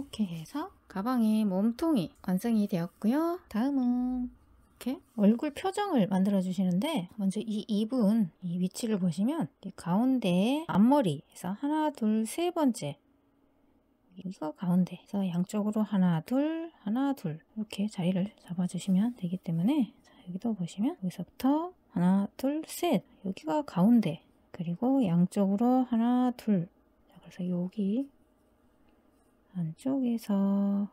이렇게 해서 가방의 몸통이 완성이 되었고요. 다음은 이렇게 얼굴 표정을 만들어 주시는데, 먼저 이 입은 이 위치를 보시면 가운데 앞머리에서 하나 둘 세 번째, 여기가 가운데에서 양쪽으로 하나 둘 이렇게 자리를 잡아 주시면 되기 때문에, 자, 여기도 보시면 여기서부터 하나 둘 셋, 여기가 가운데, 그리고 양쪽으로 하나 둘. 자, 그래서 여기 안쪽에서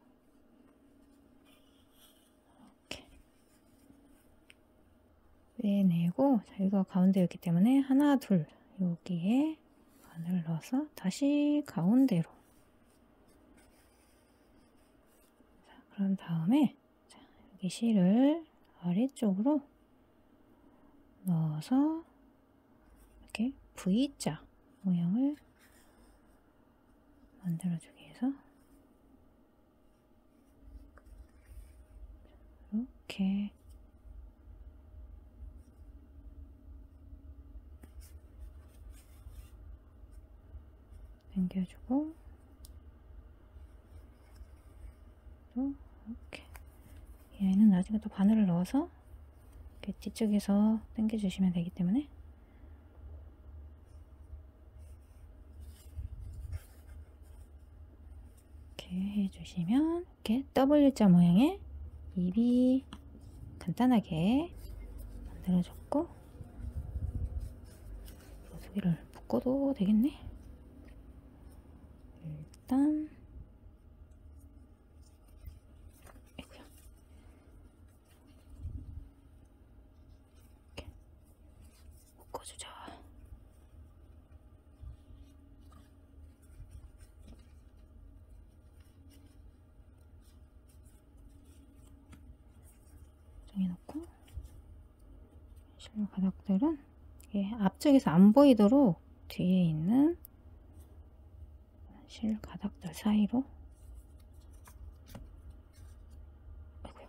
이렇게 빼내고, 자, 여기가 가운데였기 때문에 하나 둘, 여기에 바늘 넣어서 다시 가운데로. 자, 그런 다음에, 자, 여기 실을 아래쪽으로 넣어서 이렇게 V자 모양을 만들어주기 위해서 이렇게 당겨주고, 또 이렇게, 이 아이는 나중에 또 바늘을 넣어서 이렇게 뒤쪽에서 당겨주시면 되기 때문에, 이렇게 해주시면 이렇게 W자 모양의 입이 간단하게 만들어졌고, 여기를 묶어도 되겠네. 일단 이렇게 묶어주자. 정해놓고, 실로 가닥들은 앞쪽에서 안 보이도록 뒤에 있는 실 가닥들 사이로, 아이고야.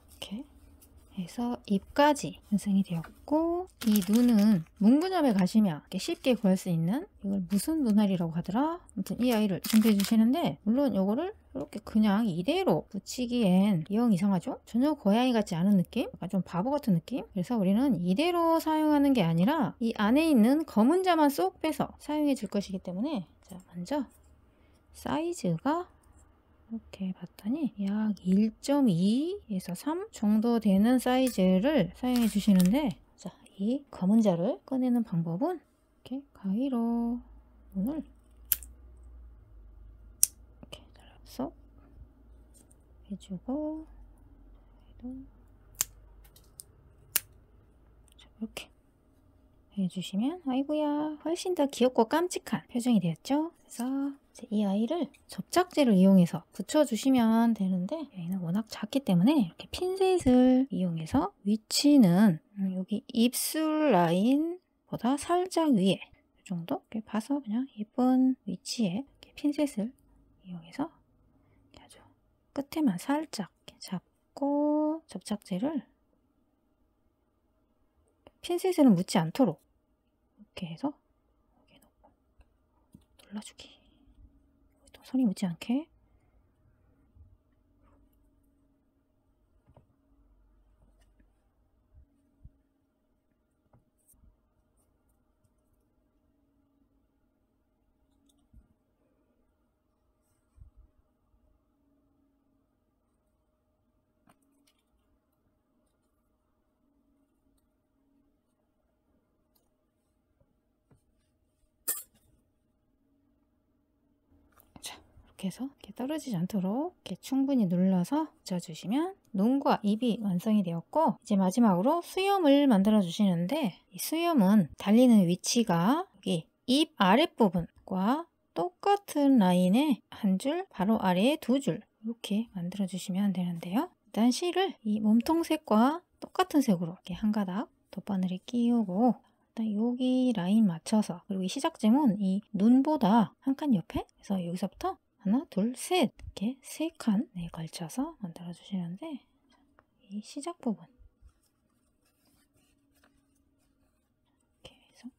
이렇게 해서 입까지 완성이 되었고, 이 눈은 문구점에 가시면 이렇게 쉽게 구할 수 있는, 이걸 무슨 눈알이라고 하더라? 아무튼 이 아이를 준비해 주시는데, 물론 요거를 이렇게 그냥 이대로 붙이기엔 영 이상하죠? 전혀 고양이 같지 않은 느낌? 약간 좀 바보 같은 느낌? 그래서 우리는 이대로 사용하는 게 아니라 이 안에 있는 검은 자만 쏙 빼서 사용해 줄 것이기 때문에, 자, 먼저 사이즈가 이렇게 봤더니 약 1.2에서 3 정도 되는 사이즈를 사용해 주시는데, 자, 이 검은 자를 꺼내는 방법은 이렇게 가위로 눈을 이렇게 잘라서 해주고, 자, 이렇게 해주시면 아이고야 훨씬 더 귀엽고 깜찍한 표정이 되었죠. 그래서 이 아이를 접착제를 이용해서 붙여주시면 되는데, 얘는 워낙 작기 때문에 이렇게 핀셋을 이용해서 위치는 여기 입술 라인보다 살짝 위에 이 정도 이렇게 봐서 그냥 예쁜 위치에 이렇게 핀셋을 이용해서 아주 끝에만 살짝 이렇게 잡고, 접착제를 핀셋에는 묻지 않도록 이렇게 해서 여기 놓고 눌러주기. 또 손이 묻지 않게. 이렇게 해서 이렇게 떨어지지 않도록 이렇게 충분히 눌러서 붙여주시면 눈과 입이 완성이 되었고, 이제 마지막으로 수염을 만들어 주시는데, 이 수염은 달리는 위치가 여기 입 아랫부분과 똑같은 라인에 한 줄, 바로 아래에 두 줄 이렇게 만들어 주시면 되는데요. 일단 실을 이 몸통색과 똑같은 색으로 이렇게 한 가닥 돗바늘에 끼우고 일단 여기 라인 맞춰서, 그리고 이 시작점은 이 눈보다 한 칸 옆에, 그래서 여기서부터 하나, 둘, 셋 이렇게 세 칸에 걸쳐서 만들어 주시는데, 이 시작 부분 이렇게 해서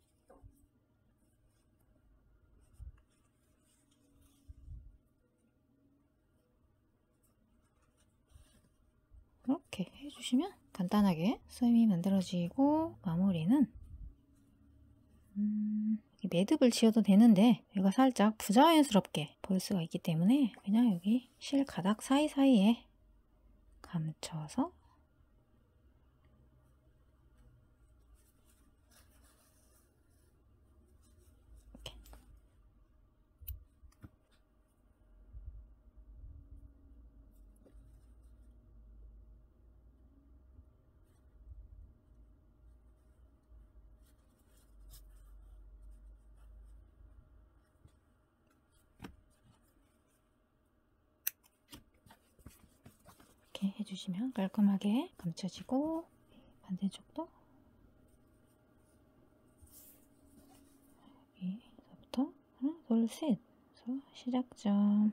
이렇게 해주시면 간단하게 수염이 만들어지고, 마무리는 매듭을 지어도 되는데 얘가 살짝 부자연스럽게 보일 수가 있기 때문에 그냥 여기 실 가닥 사이사이에 감춰서 이렇게. 이렇게 해주시면 깔끔하게 감춰지고, 반대쪽도 여기서부터 하나, 둘, 셋 그래서 시작점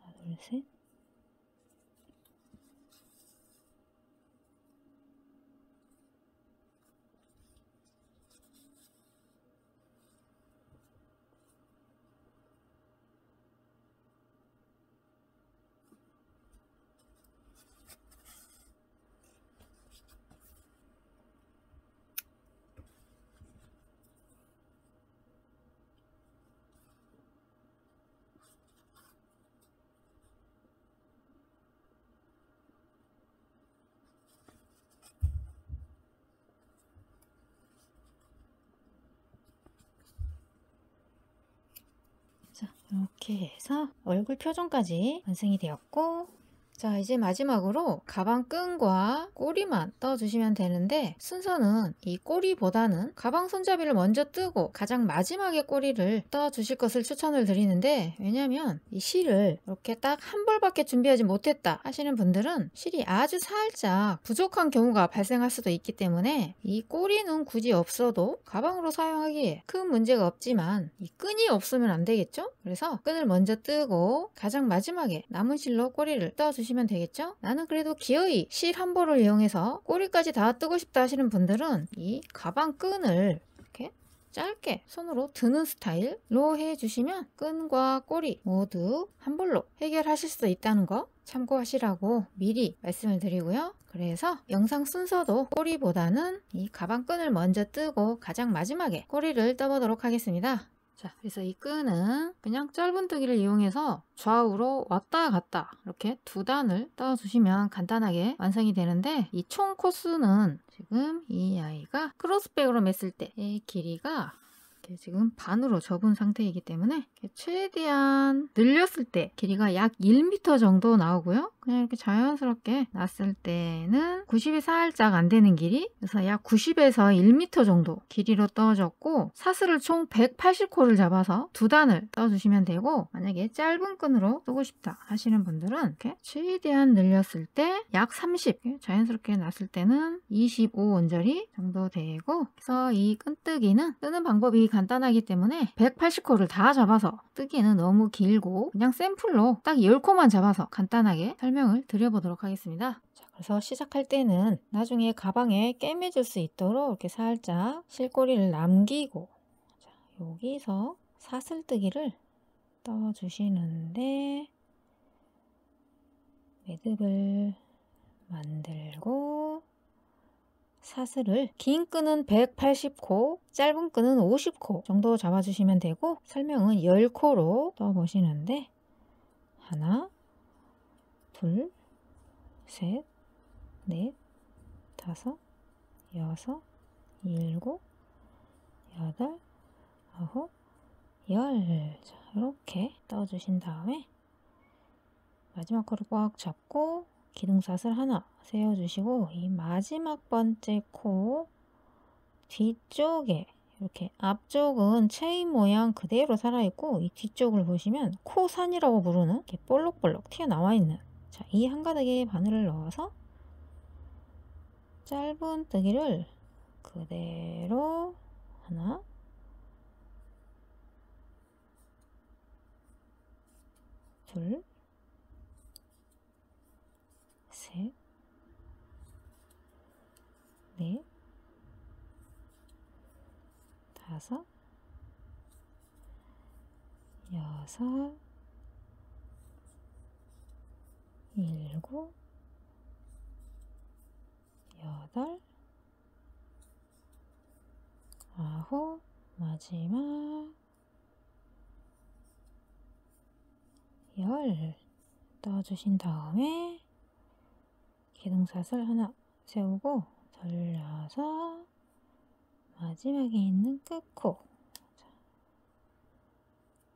하나, 둘, 셋 자, 이렇게 해서 얼굴 표정까지 완성이 되었고, 자, 이제 마지막으로 가방 끈과 꼬리만 떠주시면 되는데, 순서는 이 꼬리보다는 가방 손잡이를 먼저 뜨고 가장 마지막에 꼬리를 떠주실 것을 추천을 드리는데, 왜냐면 이 실을 이렇게 딱 한 벌밖에 준비하지 못했다 하시는 분들은 실이 아주 살짝 부족한 경우가 발생할 수도 있기 때문에 이 꼬리는 굳이 없어도 가방으로 사용하기에 큰 문제가 없지만 이 끈이 없으면 안 되겠죠? 그래서 끈을 먼저 뜨고 가장 마지막에 남은 실로 꼬리를 떠주시면 되겠죠? 나는 그래도 기어이 실 한 벌을 이용해서 꼬리까지 다 뜨고 싶다 하시는 분들은 이 가방 끈을 이렇게 짧게 손으로 드는 스타일로 해주시면 끈과 꼬리 모두 한 벌로 해결하실 수 있다는 거 참고하시라고 미리 말씀을 드리고요. 그래서 영상 순서도 꼬리보다는 이 가방 끈을 먼저 뜨고 가장 마지막에 꼬리를 떠보도록 하겠습니다. 자, 그래서 이 끈은 그냥 짧은뜨기를 이용해서 좌우로 왔다 갔다 이렇게 두 단을 떠주시면 간단하게 완성이 되는데, 이 총 코스는 지금 이 아이가 크로스백으로 맸을 때의 길이가 지금 반으로 접은 상태이기 때문에 최대한 늘렸을 때 길이가 약 1m 정도 나오고요. 그냥 이렇게 자연스럽게 놨을 때는 90이 살짝 안 되는 길이, 그래서 약 90에서 1m 정도 길이로 떠졌고, 사슬을 총 180코를 잡아서 두 단을 떠주시면 되고, 만약에 짧은 끈으로 뜨고 싶다 하시는 분들은 이렇게 최대한 늘렸을 때 약 30, 자연스럽게 놨을 때는 25온절이 정도 되고, 그래서 이 끈뜨기는 뜨는 방법이 간단하기 때문에 180코를 다 잡아서 뜨기는 너무 길고 그냥 샘플로 딱 10코만 잡아서 간단하게 설명을 드려보도록 하겠습니다. 자, 그래서 시작할 때는 나중에 가방에 꿰매줄 수 있도록 이렇게 살짝 실꼬리를 남기고, 자, 여기서 사슬뜨기를 떠주시는데 매듭을 만들고, 사슬을 긴 끈은 180코, 짧은 끈은 50코 정도 잡아주시면 되고, 설명은 10코로 떠보시는데 하나, 둘, 셋, 넷, 다섯, 여섯, 일곱, 여덟, 아홉, 열. 자, 이렇게 떠주신 다음에 마지막 코를 꽉 잡고 기둥사슬 하나 세워주시고, 이 마지막 번째 코 뒤쪽에 이렇게 앞쪽은 체인 모양 그대로 살아있고 이 뒤쪽을 보시면 코산이라고 부르는 이렇게 볼록볼록 튀어나와 있는 자, 이 한 가닥의 바늘을 넣어서 짧은 뜨기를 그대로 하나 둘 셋 넷 다섯 여섯 일곱 여덟 아홉 마지막 열 떠주신 다음에 기둥사슬 하나 세우고 돌려서 마지막에 있는 끝코 자,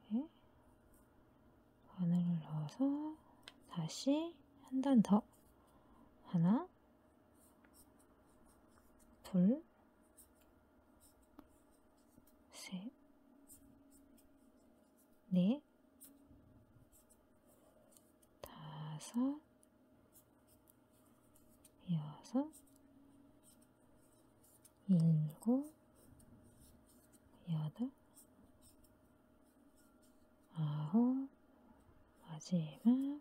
네. 바늘을 넣어서 다시 한 단 더 하나 둘 셋 넷 다섯 여섯 일곱 여덟 아홉 마지막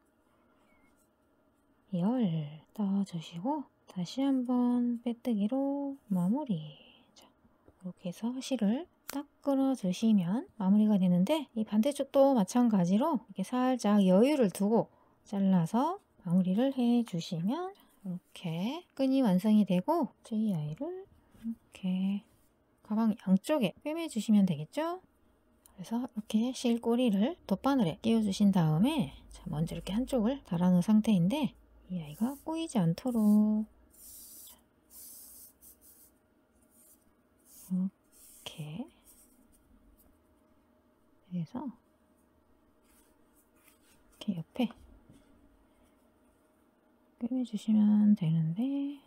열 떠주시고 다시 한번 빼뜨기로 마무리. 자, 이렇게 해서 실을 딱 끌어주시면 마무리가 되는데 이 반대쪽도 마찬가지로 이렇게 살짝 여유를 두고 잘라서 마무리를 해주시면 이렇게 끈이 완성이 되고 이 아이를 이렇게 가방 양쪽에 꿰매주시면 되겠죠? 그래서 이렇게 실 꼬리를 돗바늘에 끼워주신 다음에 자, 먼저 이렇게 한쪽을 달아놓은 상태인데 이 아이가 꼬이지 않도록 이렇게 해서 이렇게 옆에 꿰매주시면 되는데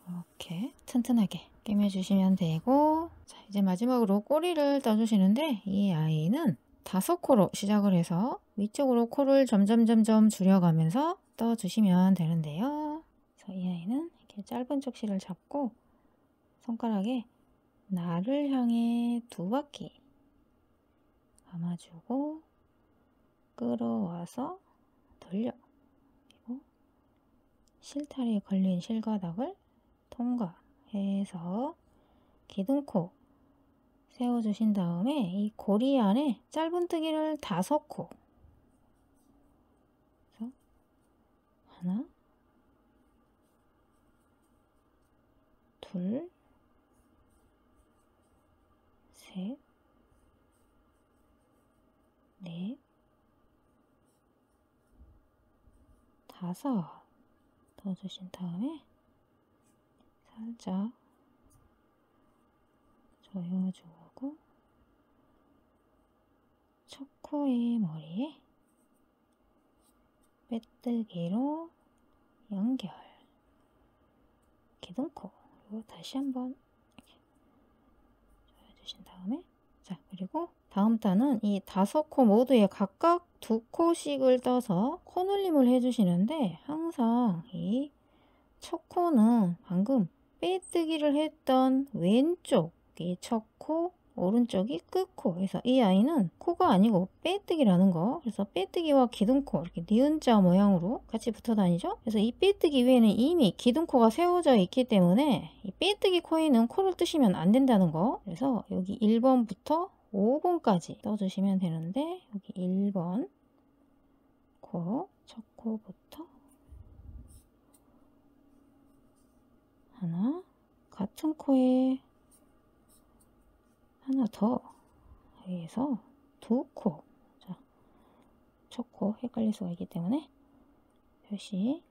이렇게 튼튼하게 꿰매주시면 되고 자, 이제 마지막으로 꼬리를 떠주시는데 이 아이는 5코로 시작을 해서 위쪽으로 코를 점점 줄여가면서 떠주시면 되는데요. 그래서 이 아이는 이렇게 짧은 쪽 실을 잡고 손가락에 나를 향해 2바퀴 감아주고 끌어와서 돌려 그리고 실타래에 걸린 실가닥을 통과해서 기둥코 세워주신 다음에 이 고리 안에 짧은뜨기를 5코 그래서 하나 둘 셋 넷 다섯 넣어주신 다음에 살짝 조여주고 첫 코의 머리에 빼뜨기로 연결 기둥코 그리고 다시 한번 조여주신 다음에 자 그리고 다음 단은 이 5코 모두에 각각 2코씩을 떠서 코늘림을 해주시는데 항상 이 첫 코는 방금 빼뜨기를 했던 왼쪽 이 첫 코, 오른쪽이 끝코. 그래서 이 아이는 코가 아니고 빼뜨기라는 거. 그래서 빼뜨기와 기둥코 이렇게 니은자 모양으로 같이 붙어 다니죠. 그래서 이 빼뜨기 위에는 이미 기둥코가 세워져 있기 때문에 이 빼뜨기 코에는 코를 뜨시면 안 된다는 거. 그래서 여기 1번부터 5번까지 떠주시면 되는데, 여기 1번 코, 첫 코부터 하나, 같은 코에 하나 더 해서 두 코. 자, 첫 코 헷갈릴 수가 있기 때문에 표시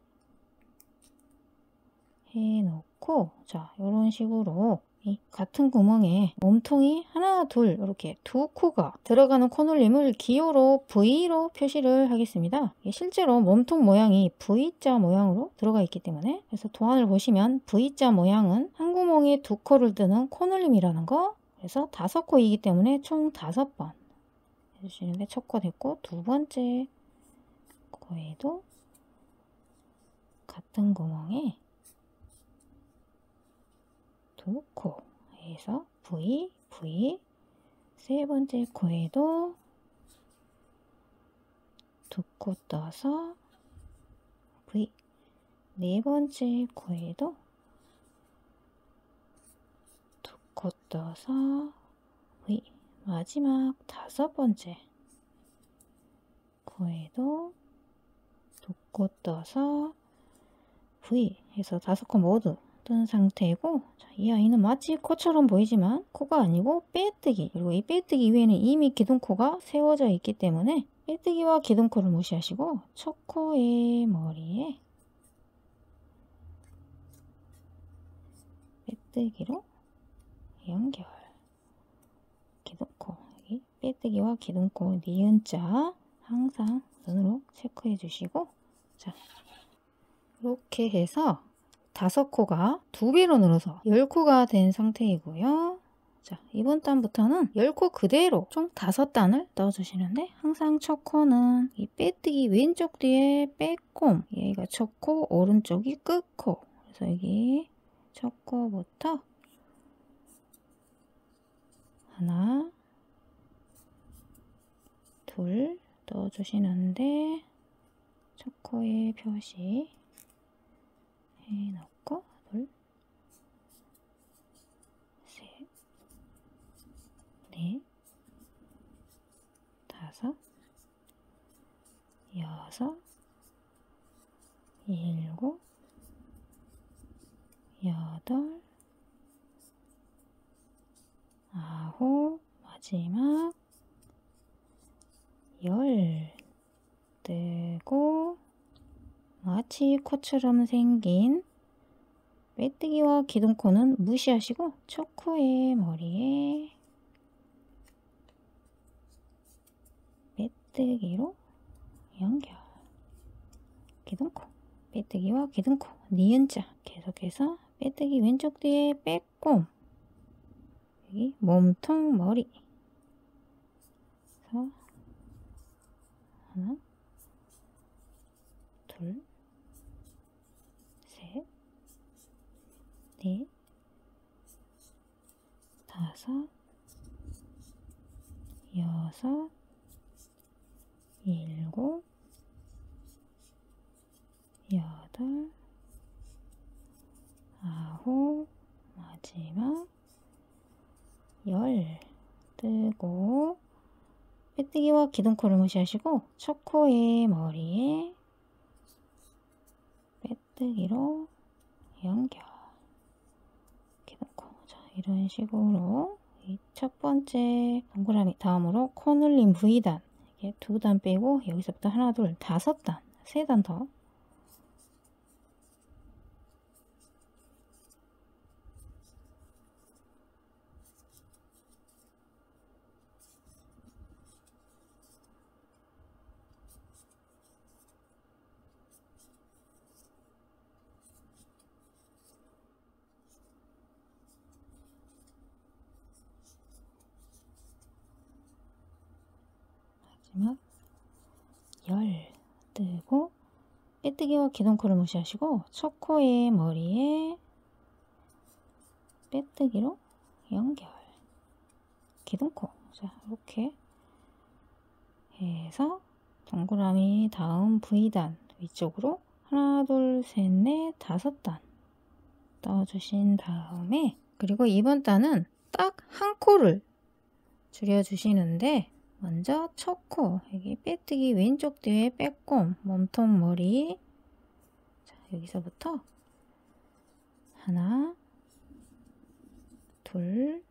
해놓고, 자, 이런 식으로 이 같은 구멍에 몸통이 하나, 둘 이렇게 두 코가 들어가는 코놀림을 기호로 V로 표시를 하겠습니다. 실제로 몸통 모양이 V자 모양으로 들어가 있기 때문에, 그래서 도안을 보시면 V자 모양은 한 구멍에 두 코를 뜨는 코놀림이라는 거. 그래서 5코이기 때문에 총 5번 해주시는데, 첫 코 됐고 두 번째 코에도 같은 구멍에 두 코 해서 V, V. 세 번째 코에도 두 코 떠서 V. 네 번째 코에도 두 코 떠서 V. 마지막 5번째 코에도 두 코 떠서 V 해서 5코 모두 뜬 상태고, 자, 이 아이는 마치 코처럼 보이지만 코가 아니고 빼뜨기. 그리고 이 빼뜨기 위에는 이미 기둥코가 세워져 있기 때문에 빼뜨기와 기둥코를 무시하시고 첫 코의 머리에 빼뜨기로 연결. 기둥코, 여기 빼뜨기와 기둥코 니은자 항상 눈으로 체크해 주시고, 자, 이렇게 해서 5코가 2배로 늘어서 10코가 된 상태이고요. 자, 이번 단부터는 10코 그대로 총 5단을 넣어주시는데, 항상 첫 코는 이 빼뜨기 왼쪽 뒤에 빼꼼, 여기가 첫 코, 오른쪽이 끝코. 그래서 여기 첫 코부터 하나, 둘 넣어주시는데, 첫 코에 표시 해놓고 둘, 셋, 넷, 다섯, 여섯, 일곱, 여덟, 아홉, 마지막 열 뜨고, 마치 코처럼 생긴 빼뜨기와 기둥코는 무시하시고 첫 코의 머리에 빼뜨기로 연결. 기둥코, 빼뜨기와 기둥코 니은자. 계속해서 빼뜨기 왼쪽 뒤에 빼꼼, 여기 몸통 머리. 그래서 하나, 둘, 셋, 넷, 다섯, 여섯, 일곱, 여덟, 아홉, 마지막 열 뜨고, 빼뜨기와 기둥코를 무시하시고 첫 코의 머리에 빼뜨기로 연결. 기둥코. 자, 이런 식으로 이 첫 번째 동그라미 다음으로 코눌림 V단, 이게 2단 빼고 여기서부터 하나, 둘, 5단, 3단 더. 마지막 열 뜨고, 빼뜨기와 기둥코를 무시하시고 첫 코의 머리에 빼뜨기로 연결. 기둥코. 자, 이렇게 해서 동그라미 다음 V단 위쪽으로 하나, 둘, 셋, 넷, 5단 떠주신 다음에, 그리고 이번 단은 딱 한 코를 줄여주시는데, 먼저 첫 코, 여기 빼뜨기 왼쪽 뒤에 빼꼼, 몸통 머리. 자, 여기서부터 하나, 둘,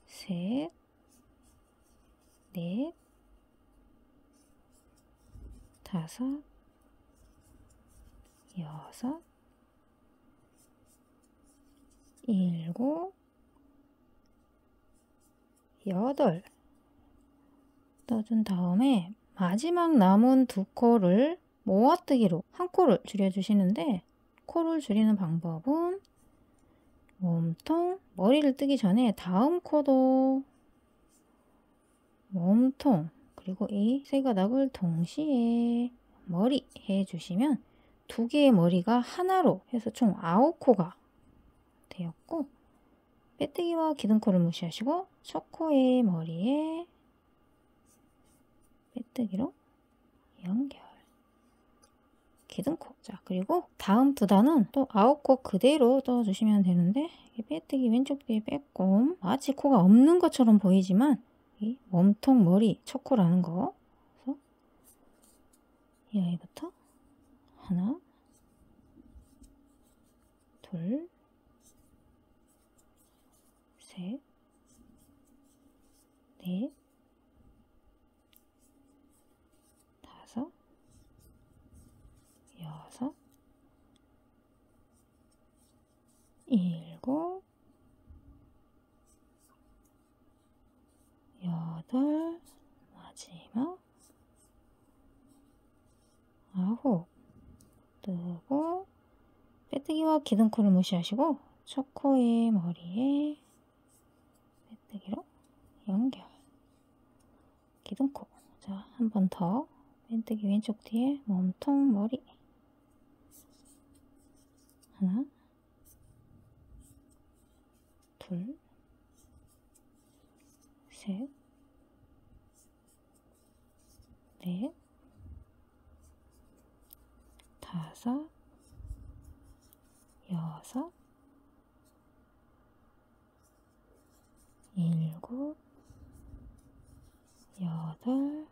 셋, 넷, 5, 6, 7, 8 떠준 다음에 마지막 남은 2코를 모아뜨기로 한 코를 줄여주시는데, 코를 줄이는 방법은 몸통, 머리를 뜨기 전에 다음 코도 몸통, 그리고 이 세 가닥을 동시에 머리 해주시면 2개의 머리가 하나로 해서 총 9코가 되었고, 빼뜨기와 기둥코를 무시하시고 첫 코의 머리에 빼뜨기로 연결, 기둥코. 자, 그리고 다음 2단은 또 9코 그대로 떠주시면 되는데, 빼뜨기 왼쪽 뒤에 빼꼼, 마치 코가 없는 것처럼 보이지만 이 몸통 머리 첫 코라는 거. 그래서 이 아이부터 하나, 둘, 셋, 넷, 5, 6, 7, 8, 마지막 9 뜨고, 빼뜨기와 기둥코를 무시하시고 첫 코의 머리에 빼뜨기로 연결, 기둥코. 자, 한 번 더. 빼뜨기 왼쪽 뒤에 몸통 머리 하나, 둘, 셋, 넷, 5, 6, 7, 8,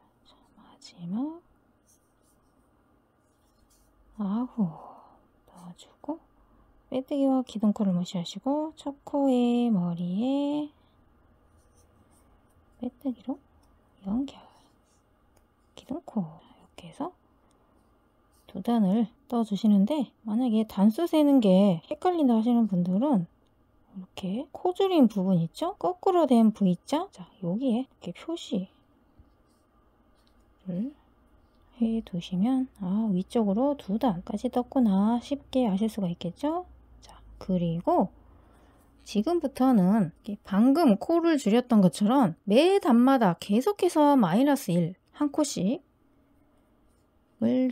마지막 9 넣어주고, 빼뜨기와 기둥코를 무시하시고 첫 코의 머리에 빼뜨기로 연결, 기둥코. 이렇게 해서 2단을 떠주시는데, 만약에 단수 세는 게 헷갈린다 하시는 분들은 이렇게 코 줄인 부분 있죠? 거꾸로 된 V자. 자, 여기에 이렇게 표시를 해 두시면 위쪽으로 2단까지 떴구나 쉽게 아실 수가 있겠죠? 자, 그리고 지금부터는 방금 코를 줄였던 것처럼 매 단마다 계속해서 마이너스 1 한 코씩을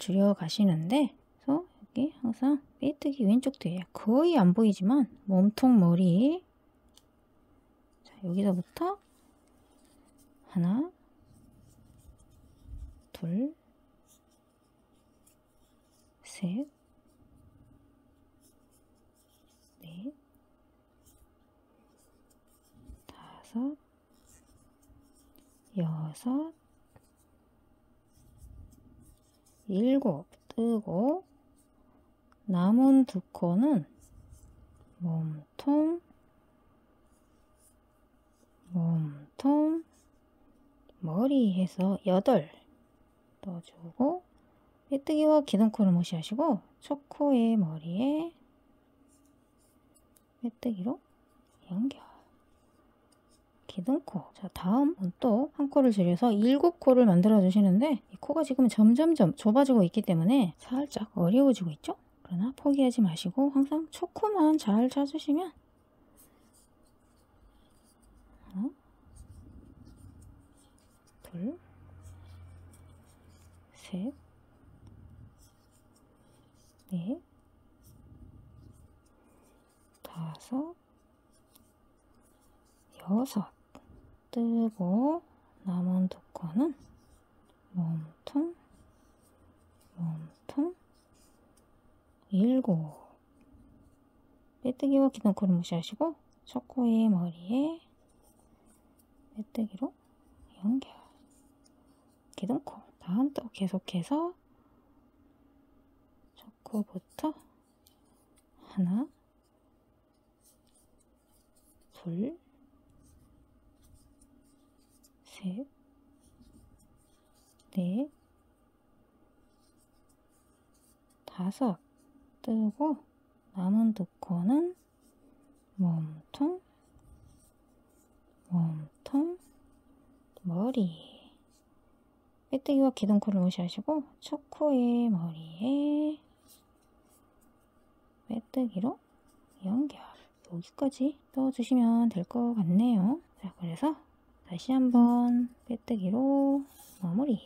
줄여 가시는데, 그래서 여기 항상 빼뜨기 왼쪽 뒤에 거의 안 보이지만 몸통 머리. 자, 여기서부터 하나, 둘, 셋, 넷, 5, 6, 7 뜨고, 남은 2코는 몸통, 머리 해서 8 넣어주고, 빼뜨기와 기둥코를 무시하시고 첫 코의 머리에 빼뜨기로 연결, 기둥코. 자, 다음은 또 한 코를 줄여서 7코를 만들어 주시는데, 이 코가 지금 점점점 좁아지고 있기 때문에 살짝 어려워지고 있죠? 그러나 포기하지 마시고 항상 첫 코만 잘 찾으시면, 하나, 둘, 셋, 넷, 5, 6 뜨고 남은 2코는 몸통 7 빼뜨기와 기둥코를 무시하시고 첫 코의 머리에 빼뜨기로 연결, 기둥코. 다음 또 계속해서 첫 코부터 하나, 둘, 셋, 넷, 5 뜨고 남은 2코는 몸통, 머리. 빼뜨기와 기둥코를 무시하시고 첫 코의 머리에 빼뜨기로 연결. 여기까지 떠주시면 될 것 같네요. 자, 그래서 다시 한번 빼뜨기로 마무리.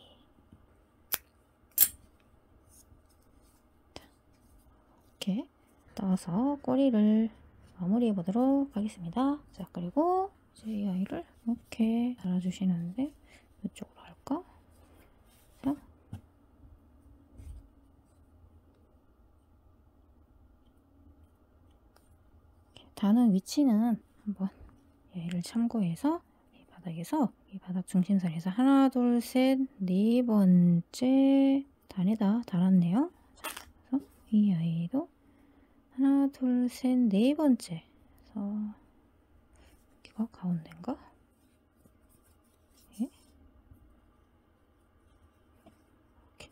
이렇게 떠서 꼬리를 마무리해 보도록 하겠습니다. 자, 그리고 이제 이 아이를 이렇게 달아주시는데 이쪽으로 할까? 자, 다는 위치는 한번 얘를 참고해서 이 바닥에서 이 바닥 중심선에서 하나, 둘, 셋, 네 번째 단에다 달았네요. 자, 그래서 이 아이도 하나, 둘, 셋, 네 번째. 그래서 여기가 가운데인가? 네. 이렇게.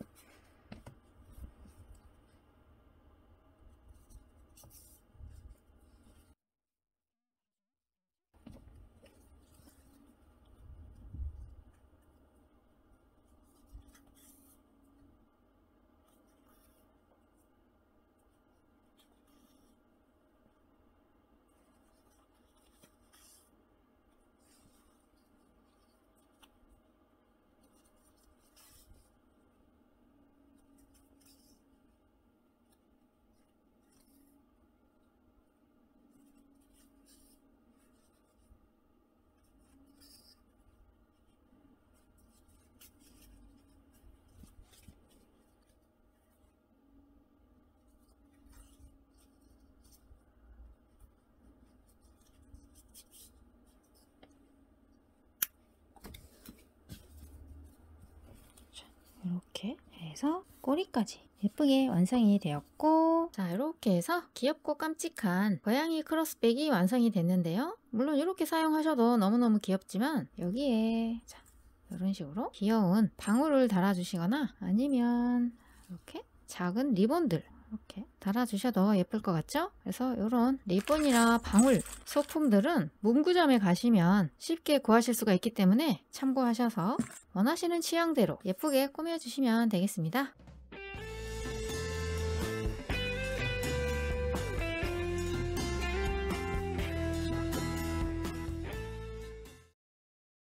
이렇게 해서 꼬리까지 예쁘게 완성이 되었고, 자, 이렇게 해서 귀엽고 깜찍한 고양이 크로스백이 완성이 됐는데요. 물론 이렇게 사용하셔도 너무너무 귀엽지만 여기에 자, 이런 식으로 귀여운 방울을 달아주시거나 아니면 이렇게 작은 리본들 이렇게 달아주셔도 예쁠 것 같죠? 그래서 이런 리본이나 방울 소품들은 문구점에 가시면 쉽게 구하실 수가 있기 때문에 참고하셔서 원하시는 취향대로 예쁘게 꾸며주시면 되겠습니다.